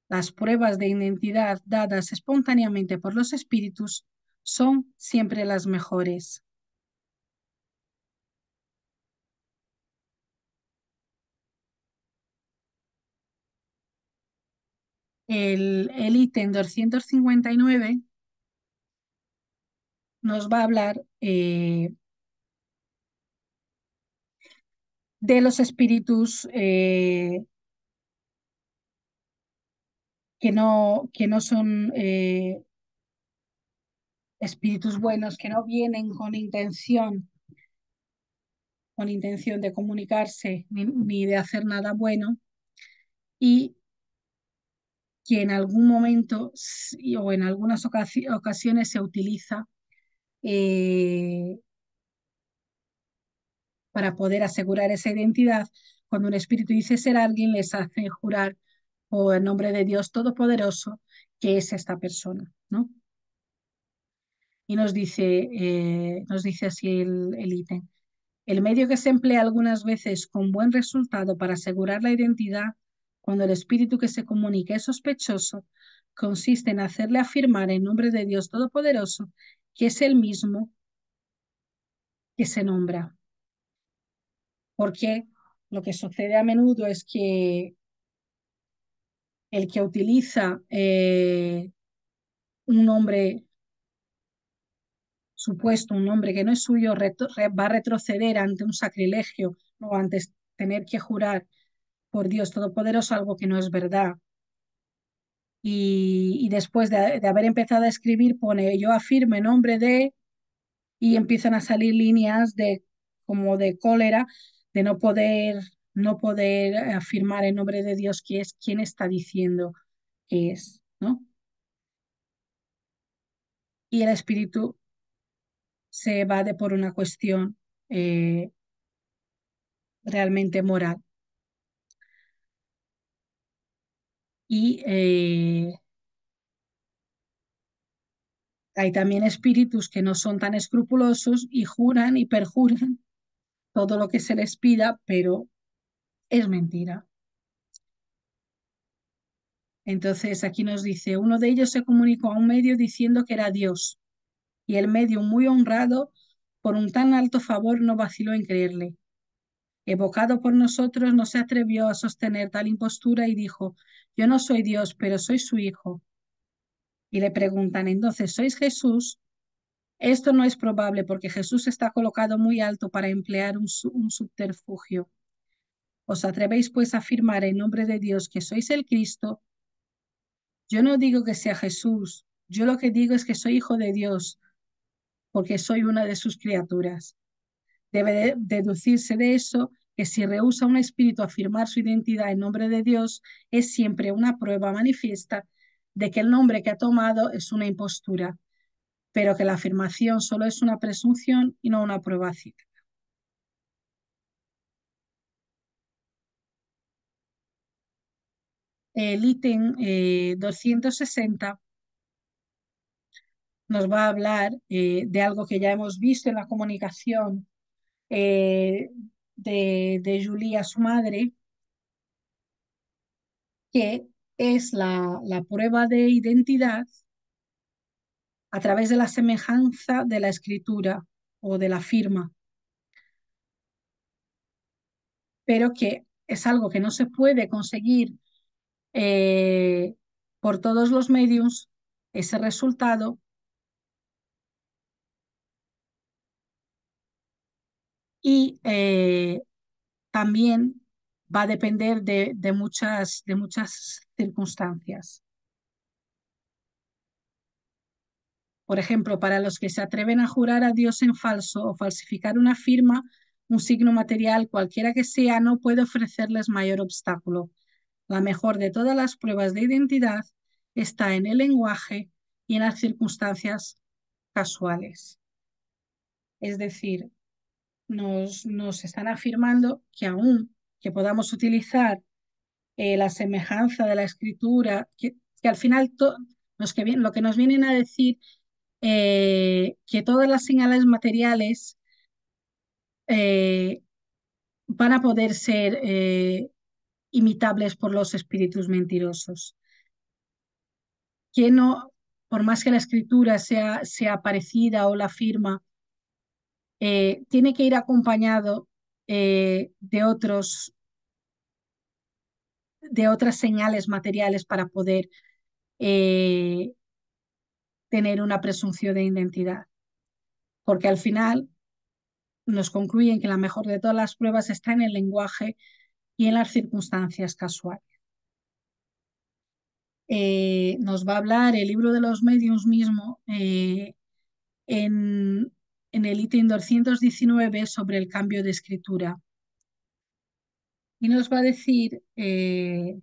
Las pruebas de identidad dadas espontáneamente por los espíritus son siempre las mejores. El ítem 259 nos va a hablar de los espíritus que no son espíritus buenos, que no vienen con intención de comunicarse ni de hacer nada bueno, y que en algún momento o en algunas ocasiones se utiliza eh, para poder asegurar esa identidad. Cuando un espíritu dice ser alguien, les hace jurar por el nombre de Dios Todopoderoso que es esta persona, ¿no? Y nos dice así el ítem. El medio que se emplea algunas veces con buen resultado para asegurar la identidad cuando el espíritu que se comunica es sospechoso consiste en hacerle afirmar en nombre de Dios Todopoderoso que es el mismo que se nombra. Porque lo que sucede a menudo es que el que utiliza un nombre supuesto, un nombre que no es suyo, va a retroceder ante un sacrilegio, o antes tener que jurar por Dios Todopoderoso algo que no es verdad. Y después de haber empezado a escribir, pone yo afirmo en nombre de, y empiezan a salir líneas de como de cólera, de no poder afirmar en nombre de Dios que es quien está diciendo que es, ¿no? Y el espíritu se evade por una cuestión realmente moral. Y hay también espíritus que no son tan escrupulosos y juran y perjuran todo lo que se les pida, pero es mentira. Entonces aquí nos dice, uno de ellos se comunicó a un medio diciendo que era Dios, y el medio, muy honrado por un tan alto favor, no vaciló en creerle. Evocado por nosotros, no se atrevió a sostener tal impostura y dijo, yo no soy Dios, pero soy su hijo. Y le preguntan, entonces, ¿sois Jesús? Esto no es probable porque Jesús está colocado muy alto para emplear un subterfugio. ¿Os atrevéis pues a afirmar en nombre de Dios que sois el Cristo? Yo no digo que sea Jesús, yo lo que digo es que soy hijo de Dios, porque soy una de sus criaturas. Debe deducirse de eso que si rehúsa un espíritu afirmar su identidad en nombre de Dios, es siempre una prueba manifiesta de que el nombre que ha tomado es una impostura, pero que la afirmación solo es una presunción y no una prueba cíclica. El ítem 260 nos va a hablar de algo que ya hemos visto en la comunicación eh, de Julie a su madre, que es la prueba de identidad a través de la semejanza de la escritura o de la firma, pero que es algo que no se puede conseguir eh, por todos los medios, ese resultado, y también va a depender de muchas circunstancias. Por ejemplo, para los que se atreven a jurar a Dios en falso o falsificar una firma, un signo material, cualquiera que sea, no puede ofrecerles mayor obstáculo. La mejor de todas las pruebas de identidad está en el lenguaje y en las circunstancias casuales. Es decir, nos están afirmando que aún que podamos utilizar la semejanza de la escritura, que al final lo que nos vienen a decir que todas las señales materiales eh, van a poder ser imitables por los espíritus mentirosos. Que no, por más que la escritura sea parecida o la firma, tiene que ir acompañado de otras señales materiales para poder eh, tener una presunción de identidad. Porque al final nos concluyen que la mejor de todas las pruebas está en el lenguaje y en las circunstancias casuales. Nos va a hablar el libro de los medios mismo en, en el ítem 219 sobre el cambio de escritura. Y nos va a decir que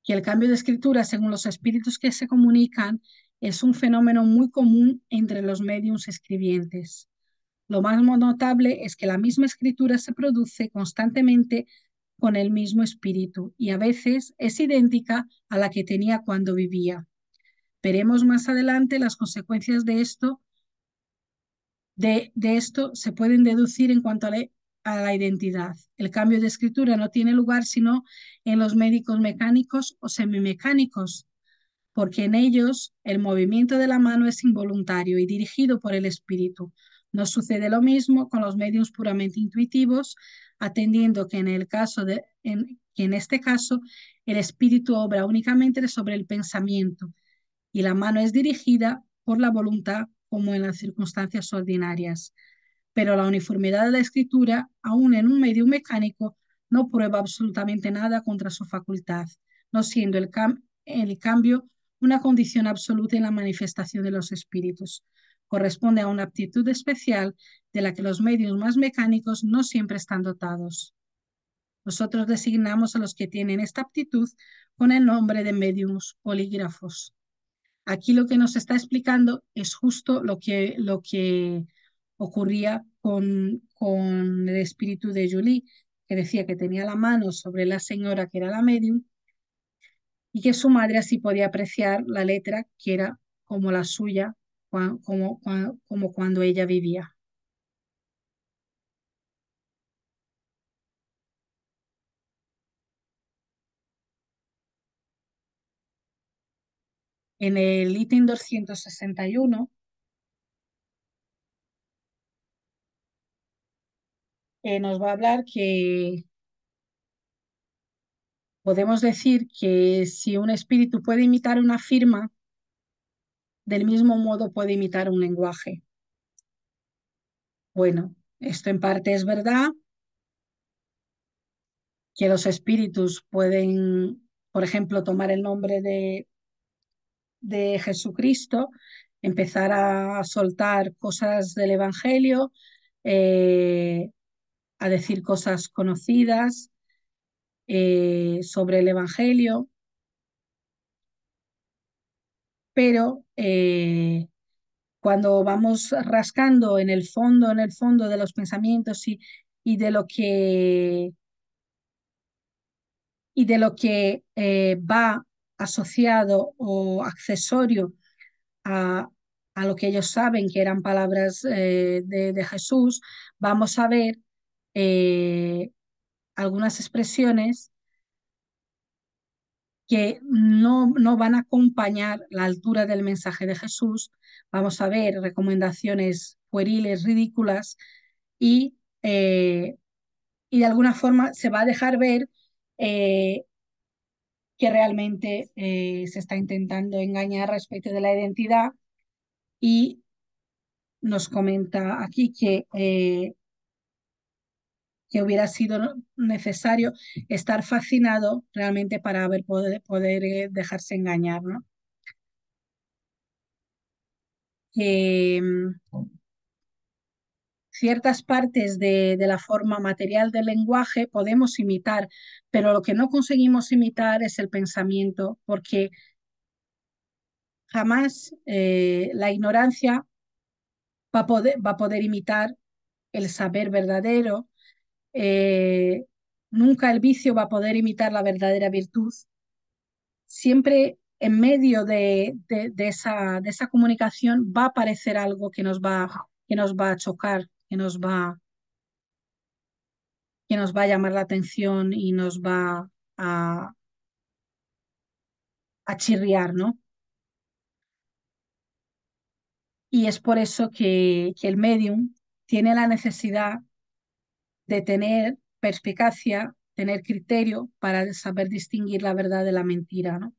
el cambio de escritura, según los espíritus que se comunican, es un fenómeno muy común entre los mediums escribientes. Lo más notable es que la misma escritura se produce constantemente con el mismo espíritu y a veces es idéntica a la que tenía cuando vivía. Veremos más adelante las consecuencias de esto se pueden deducir en cuanto a la identidad. El cambio de escritura no tiene lugar sino en los médicos mecánicos o semimecánicos, porque en ellos el movimiento de la mano es involuntario y dirigido por el espíritu. No sucede lo mismo con los medios puramente intuitivos, atendiendo que que en este caso el espíritu obra únicamente sobre el pensamiento y la mano es dirigida por la voluntad como en las circunstancias ordinarias. Pero la uniformidad de la escritura, aun en un medio mecánico, no prueba absolutamente nada contra su facultad, no siendo el cambio una condición absoluta en la manifestación de los espíritus. Corresponde a una aptitud especial de la que los medios más mecánicos no siempre están dotados. Nosotros designamos a los que tienen esta aptitud con el nombre de mediums polígrafos. Aquí lo que nos está explicando es justo lo que ocurría con el espíritu de Julie, que decía que tenía la mano sobre la señora que era la medium y que su madre así podía apreciar la letra que era como la suya, como cuando ella vivía. En el ítem 261 nos va a hablar que podemos decir que si un espíritu puede imitar una firma, del mismo modo puede imitar un lenguaje. Bueno, esto en parte es verdad, que los espíritus pueden, por ejemplo, tomar el nombre de Jesucristo, empezar a soltar cosas del Evangelio, eh, a decir cosas conocidas sobre el Evangelio, pero cuando vamos rascando en el fondo de los pensamientos y de lo que va asociado o accesorio a, a lo que ellos saben que eran palabras de Jesús, vamos a ver eh, algunas expresiones que no van a acompañar la altura del mensaje de Jesús. Vamos a ver recomendaciones pueriles, ridículas y, eh, y de alguna forma se va a dejar ver eh, que realmente se está intentando engañar respecto de la identidad y nos comenta aquí que hubiera sido necesario estar fascinado realmente para poder dejarse engañar, ¿no? Que ciertas partes de la forma material del lenguaje podemos imitar, pero lo que no conseguimos imitar es el pensamiento, porque jamás la ignorancia va a poder imitar el saber verdadero, eh, nunca el vicio va a poder imitar la verdadera virtud. Siempre en medio de esa comunicación va a aparecer algo que nos va a chocar, que nos va a llamar la atención y nos va a, a chirriar, ¿no? Y es por eso que el medium tiene la necesidad de tener perspicacia, tener criterio para saber distinguir la verdad de la mentira, ¿no?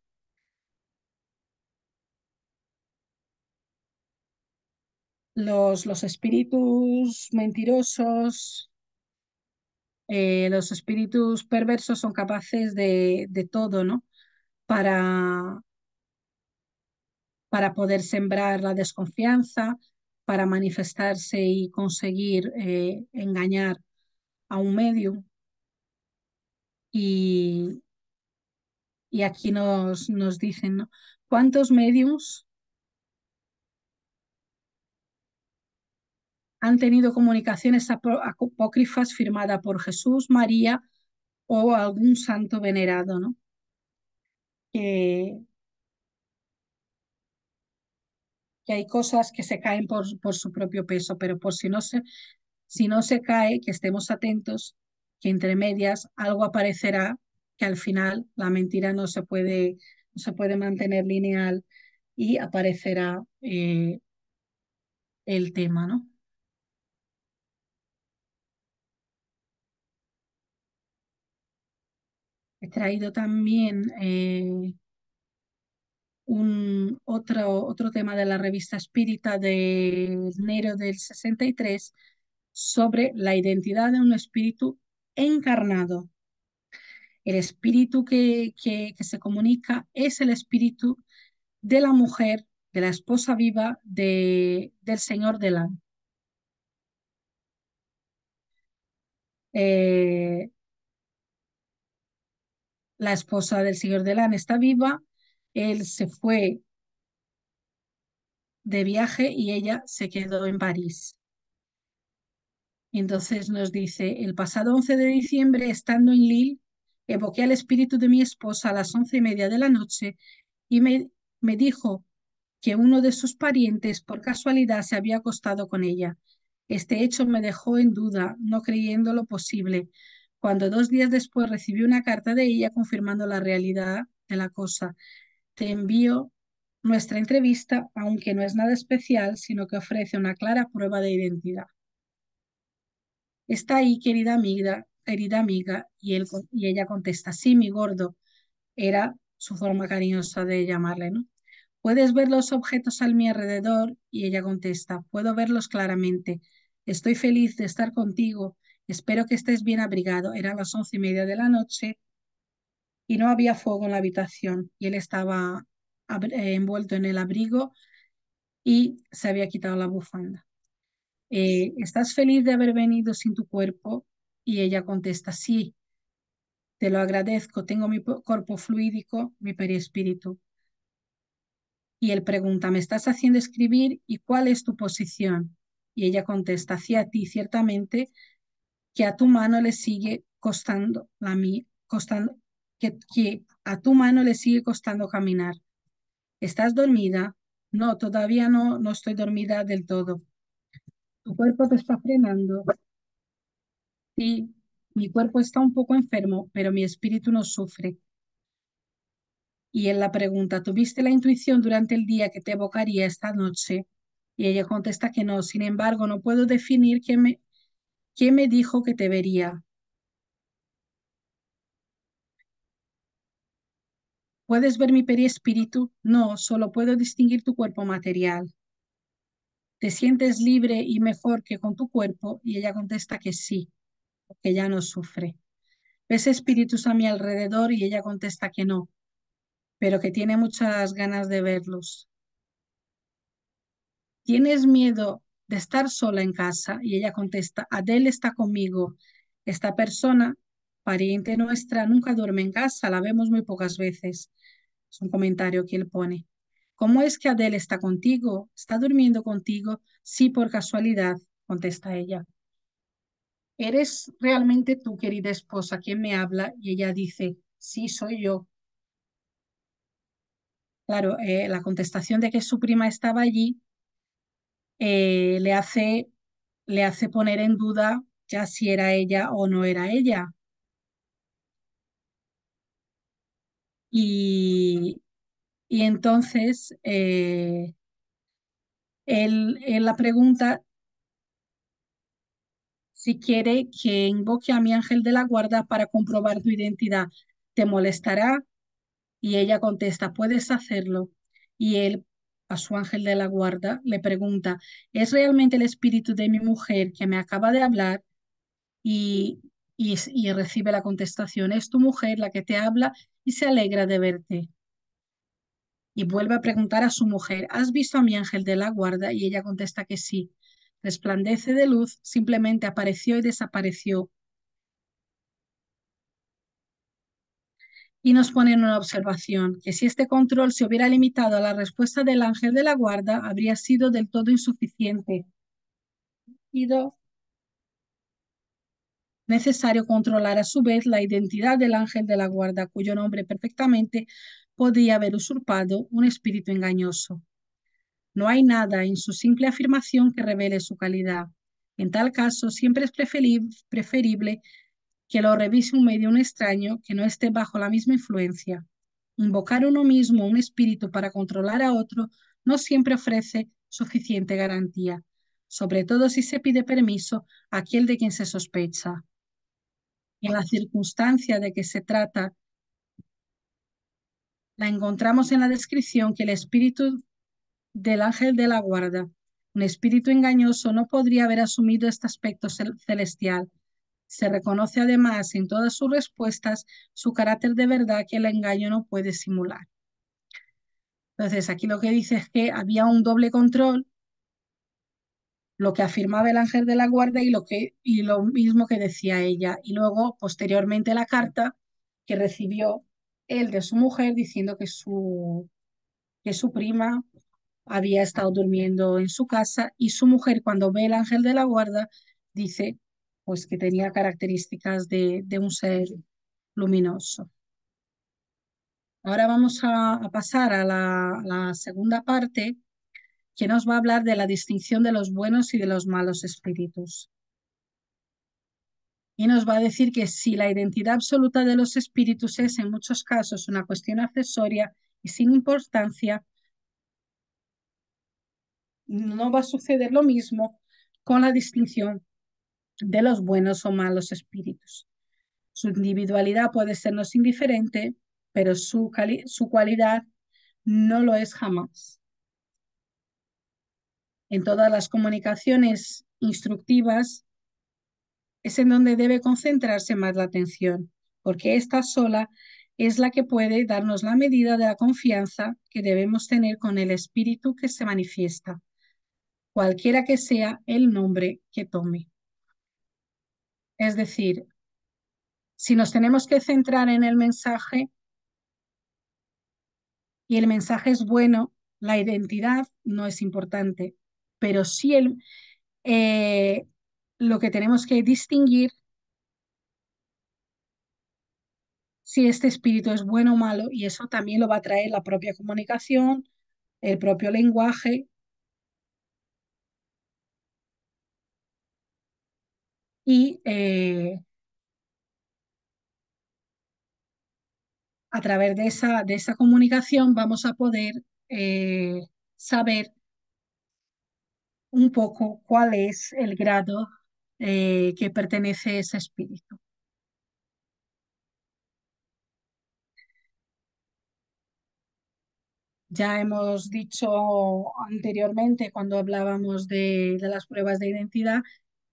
Los espíritus mentirosos, los espíritus perversos son capaces de todo, ¿no? Para, para poder sembrar la desconfianza, para manifestarse y conseguir engañar a un medio. Y, y aquí nos dicen, ¿no? ¿Cuántos mediums han tenido comunicaciones apócrifas firmadas por Jesús, María o algún santo venerado, ¿no? Que, que hay cosas que se caen por su propio peso, pero por si no se cae, que estemos atentos, que entre medias algo aparecerá, que al final la mentira no se puede mantener lineal y aparecerá el tema, ¿no? He traído también otro tema de la revista Espírita de enero del 63 sobre la identidad de un espíritu encarnado. El espíritu que se comunica es el espíritu de la mujer, de la esposa viva del señor Delan. Eh, la esposa del señor Delan está viva, él se fue de viaje y ella se quedó en París. Y entonces nos dice, el pasado 11 de diciembre, estando en Lille, evoqué al espíritu de mi esposa a las 11:30 de la noche y me dijo que uno de sus parientes por casualidad se había acostado con ella. Este hecho me dejó en duda, no creyendo lo posible, cuando 2 días después recibí una carta de ella confirmando la realidad de la cosa. Te envío nuestra entrevista, aunque no es nada especial, sino que ofrece una clara prueba de identidad. Está ahí, querida amiga, y ella contesta, sí, mi gordo, era su forma cariñosa de llamarle, ¿no? ¿Puedes ver los objetos a mi alrededor? Y ella contesta, puedo verlos claramente. Estoy feliz de estar contigo. Espero que estés bien abrigado. Eran las 11:30 de la noche y no había fuego en la habitación. Y él estaba envuelto en el abrigo y se había quitado la bufanda. ¿Estás feliz de haber venido sin tu cuerpo? Y ella contesta, sí, te lo agradezco. Tengo mi cuerpo fluídico, mi perispíritu. Y él pregunta, ¿me estás haciendo escribir y cuál es tu posición? Y ella contesta, hacia ti, ciertamente, que a tu mano le sigue costando, que a tu mano le sigue costando caminar. ¿Estás dormida? No, todavía no estoy dormida del todo. Tu cuerpo te está frenando. Sí, mi cuerpo está un poco enfermo, pero mi espíritu no sufre. Y él la pregunta, ¿tuviste la intuición durante el día que te evocaría esta noche? Y ella contesta que no. Sin embargo, no puedo definir quién me dijo que te vería. ¿Puedes ver mi perispíritu? No, solo puedo distinguir tu cuerpo material. ¿Te sientes libre y mejor que con tu cuerpo? Y ella contesta que sí, que ya no sufre. ¿Ves espíritus a mi alrededor? Y ella contesta que no, pero que tiene muchas ganas de verlos. ¿Tienes miedo de estar sola en casa? Y ella contesta, Adele está conmigo. Esta persona, pariente nuestra, nunca duerme en casa, la vemos muy pocas veces. Es un comentario que él pone. ¿Cómo es que Adele está contigo? ¿Está durmiendo contigo? Sí, por casualidad, contesta ella. ¿Eres realmente tu querida esposa quien me habla? Y ella dice, sí, soy yo. Claro, la contestación de que su prima estaba allí eh, le hace, le hace poner en duda ya si era ella o no era ella. Y, y entonces él la pregunta si quiere que invoque a mi ángel de la guarda para comprobar tu identidad. ¿Te molestará? Y ella contesta, puedes hacerlo. Y él, a su ángel de la guarda, le pregunta, ¿es realmente el espíritu de mi mujer que me acaba de hablar? Y, y recibe la contestación, es tu mujer la que te habla y se alegra de verte. Y vuelve a preguntar a su mujer, ¿has visto a mi ángel de la guarda? Y ella contesta que sí. Resplandece de luz, simplemente apareció y desapareció. Y nos ponen una observación, que si este control se hubiera limitado a la respuesta del ángel de la guarda, habría sido del todo insuficiente. Sido necesario controlar a su vez la identidad del ángel de la guarda, cuyo nombre perfectamente podría haber usurpado un espíritu engañoso. No hay nada en su simple afirmación que revele su calidad. En tal caso, siempre es preferible que lo revise un medio un extraño que no esté bajo la misma influencia. Invocar uno mismo un espíritu para controlar a otro no siempre ofrece suficiente garantía, sobre todo si se pide permiso a aquel de quien se sospecha. En la circunstancia de que se trata, la encontramos en la descripción que el espíritu del ángel de la guarda, un espíritu engañoso, no podría haber asumido este aspecto celestial. Se reconoce además en todas sus respuestas su carácter de verdad que el engaño no puede simular. Entonces, aquí lo que dice es que había un doble control, lo que afirmaba el ángel de la guarda y lo mismo que decía ella. Y luego, posteriormente, la carta que recibió él de su mujer diciendo que su prima había estado durmiendo en su casa y su mujer, cuando ve el ángel de la guarda, dice pues que tenía características de un ser luminoso. Ahora vamos a pasar a la segunda parte que nos va a hablar de la distinción de los buenos y de los malos espíritus. Y nos va a decir que si la identidad absoluta de los espíritus es en muchos casos una cuestión accesoria y sin importancia, no va a suceder lo mismo con la distinción de los buenos o malos espíritus. Su individualidad puede sernos indiferente, pero su cualidad no lo es jamás. En todas las comunicaciones instructivas es en donde debe concentrarse más la atención, porque esta sola es la que puede darnos la medida de la confianza que debemos tener con el espíritu que se manifiesta, cualquiera que sea el nombre que tome. Es decir, si nos tenemos que centrar en el mensaje y el mensaje es bueno, la identidad no es importante, pero sí eh, lo que tenemos que distinguir si este espíritu es bueno o malo, y eso también lo va a traer la propia comunicación, el propio lenguaje y a través de esa comunicación vamos a poder saber un poco cuál es el grado que pertenece a ese espíritu. Ya hemos dicho anteriormente, cuando hablábamos de las pruebas de identidad,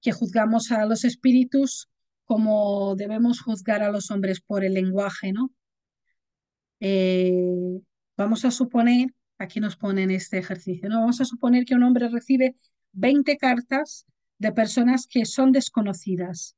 que juzgamos a los espíritus como debemos juzgar a los hombres por el lenguaje, ¿no? Eh, Vamos a suponer, aquí nos ponen este ejercicio, ¿no? Vamos a suponer que un hombre recibe 20 cartas de personas que son desconocidas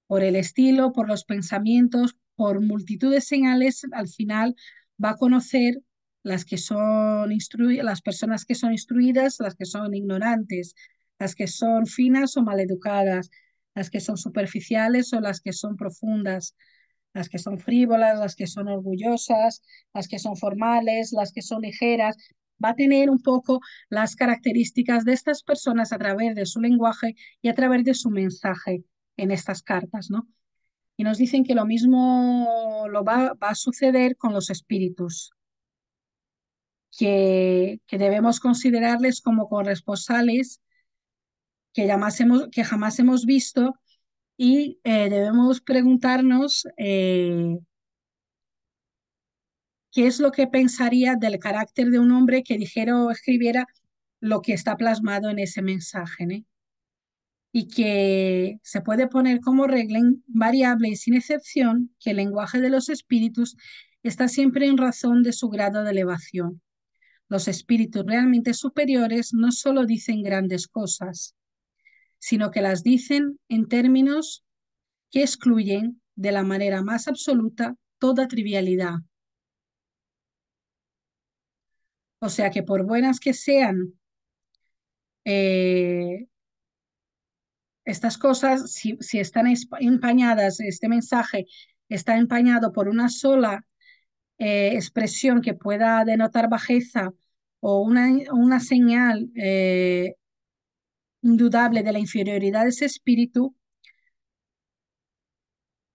por el estilo, por los pensamientos, por multitud de señales, al final va a conocer las que son las personas que son instruidas, las que son ignorantes, las que son finas o maleducadas, las que son superficiales o las que son profundas, las que son frívolas, las que son orgullosas, las que son formales, las que son ligeras. va a tener un poco las características de estas personas a través de su lenguaje y a través de su mensaje en estas cartas, ¿no? Y nos dicen que lo mismo va a suceder con los espíritus, que debemos considerarles como corresponsales que jamás hemos visto y debemos preguntarnos qué es lo que pensaría del carácter de un hombre que dijera o escribiera lo que está plasmado en ese mensaje, ¿no? Y que se puede poner como regla invariable y sin excepción que el lenguaje de los espíritus está siempre en razón de su grado de elevación. Los espíritus realmente superiores no solo dicen grandes cosas, sino que las dicen en términos que excluyen de la manera más absoluta toda trivialidad. O sea que por buenas que sean eh, estas cosas, si están empañadas, este mensaje está empañado por una sola expresión que pueda denotar bajeza o una señal indudable de la inferioridad de ese espíritu,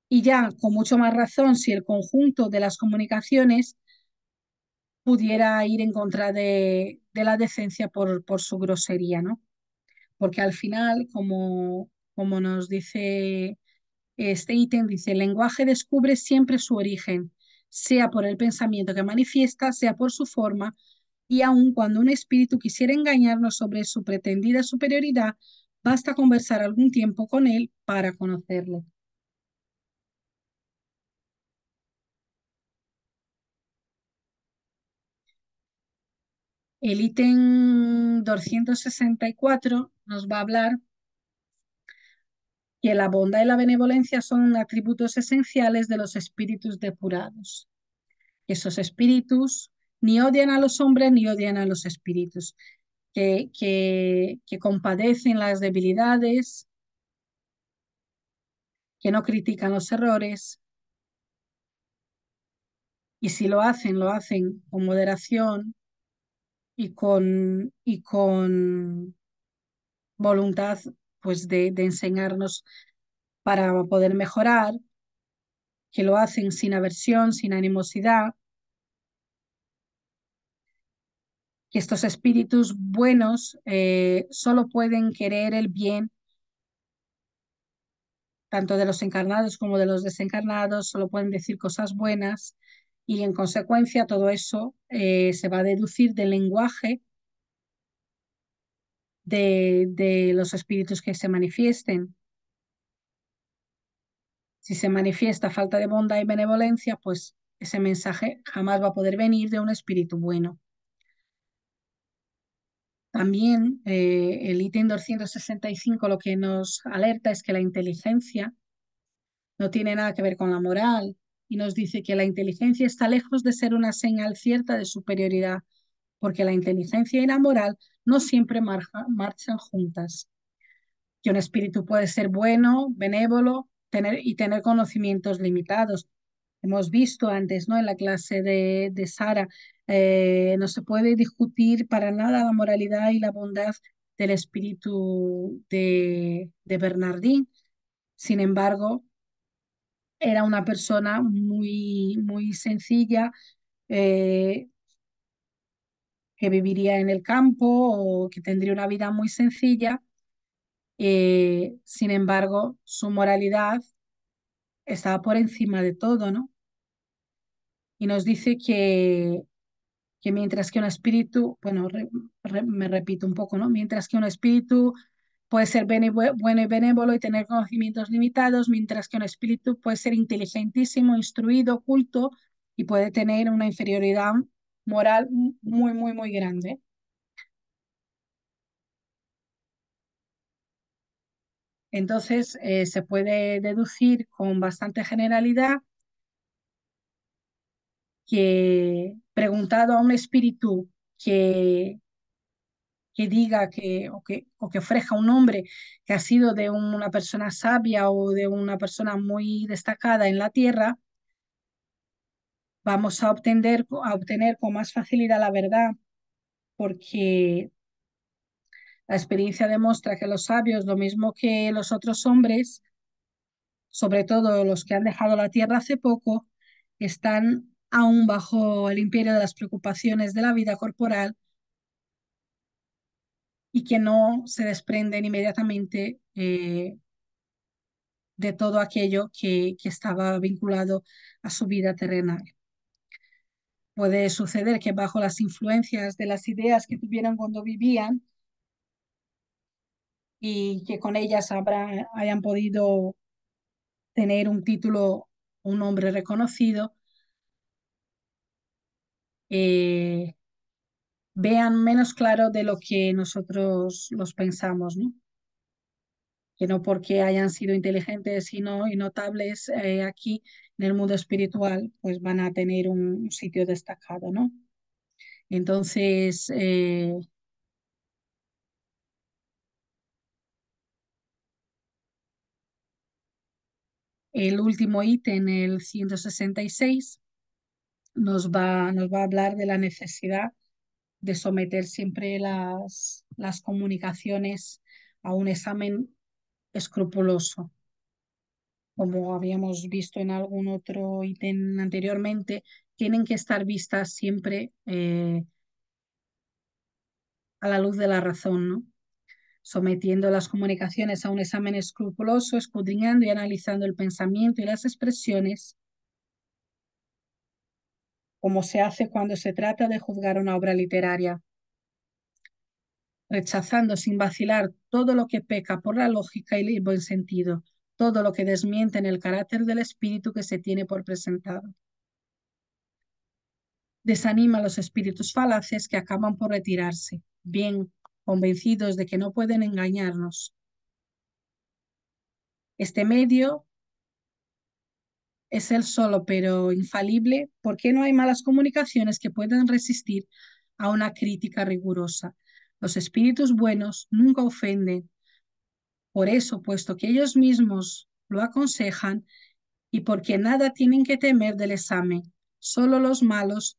y ya con mucho más razón si el conjunto de las comunicaciones pudiera ir en contra de la decencia por su grosería, ¿no? Porque al final, como nos dice este ítem, dice, el lenguaje descubre siempre su origen, sea por el pensamiento que manifiesta, sea por su forma, y aun cuando un espíritu quisiera engañarnos sobre su pretendida superioridad, basta conversar algún tiempo con él para conocerlo. El ítem 264 nos va a hablar que la bondad y la benevolencia son atributos esenciales de los espíritus depurados. Esos espíritus ni odian a los hombres ni odian a los espíritus, que compadecen las debilidades, que no critican los errores, y si lo hacen con moderación y con voluntad pues de enseñarnos para poder mejorar, que lo hacen sin aversión, sin animosidad, que estos espíritus buenos solo pueden querer el bien tanto de los encarnados como de los desencarnados, solo pueden decir cosas buenas y en consecuencia todo eso se va a deducir del lenguaje de los espíritus que se manifiesten. Si se manifiesta falta de bondad y benevolencia, pues ese mensaje jamás va a poder venir de un espíritu bueno. También el ítem 265 lo que nos alerta es que la inteligencia no tiene nada que ver con la moral y nos dice que la inteligencia está lejos de ser una señal cierta de superioridad, porque la inteligencia y la moral no siempre marchan juntas. Que un espíritu puede ser bueno, benévolo y tener conocimientos limitados. Hemos visto antes, ¿no? En la clase de Sara, no se puede discutir para nada la moralidad y la bondad del espíritu de Bernardín. Sin embargo, era una persona muy, muy sencilla, eh, que viviría en el campo o que tendría una vida muy sencilla. Sin embargo, su moralidad estaba por encima de todo, ¿no? Y nos dice que mientras que un espíritu, bueno, me repito un poco, ¿no? Mientras que un espíritu puede ser bueno y benévolo y tener conocimientos limitados, mientras que un espíritu puede ser inteligentísimo, instruido, culto y puede tener una inferioridad moral muy, muy, muy grande. Entonces, se puede deducir con bastante generalidad que preguntado a un espíritu que, que diga que ofrezca un nombre que ha sido de una persona sabia o de una persona muy destacada en la tierra, vamos a obtener con más facilidad la verdad, porque la experiencia demuestra que los sabios, lo mismo que los otros hombres, sobre todo los que han dejado la tierra hace poco, están aún bajo el imperio de las preocupaciones de la vida corporal y que no se desprenden inmediatamente de todo aquello que estaba vinculado a su vida terrenal. Puede suceder que bajo las influencias de las ideas que tuvieron cuando vivían y que con ellas hayan podido tener un título, un nombre reconocido, eh, vean menos claro de lo que nosotros los pensamos, ¿no? Que no porque hayan sido inteligentes y notables aquí en el mundo espiritual, pues van a tener un sitio destacado, ¿no? Entonces, el último ítem, el 166, nos va a hablar de la necesidad de someter siempre las comunicaciones a un examen escrupuloso. Como habíamos visto en algún otro ítem anteriormente, tienen que estar vistas siempre a la luz de la razón, ¿no? Sometiendo las comunicaciones a un examen escrupuloso, escudriñando y analizando el pensamiento y las expresiones, como se hace cuando se trata de juzgar una obra literaria, rechazando sin vacilar todo lo que peca por la lógica y el buen sentido, todo lo que desmiente en el carácter del espíritu que se tiene por presentado. Desanima a los espíritus falaces que acaban por retirarse, bien convencidos de que no pueden engañarnos. Este medio es el solo pero infalible porque no hay malas comunicaciones que puedan resistir a una crítica rigurosa. Los espíritus buenos nunca ofenden. Por eso, puesto que ellos mismos lo aconsejan y porque nada tienen que temer del examen, solo los malos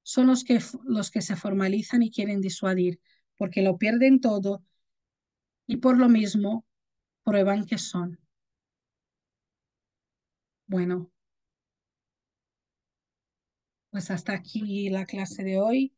son los que se formalizan y quieren disuadir, porque lo pierden todo y por lo mismo prueban que son. Bueno, pues hasta aquí la clase de hoy.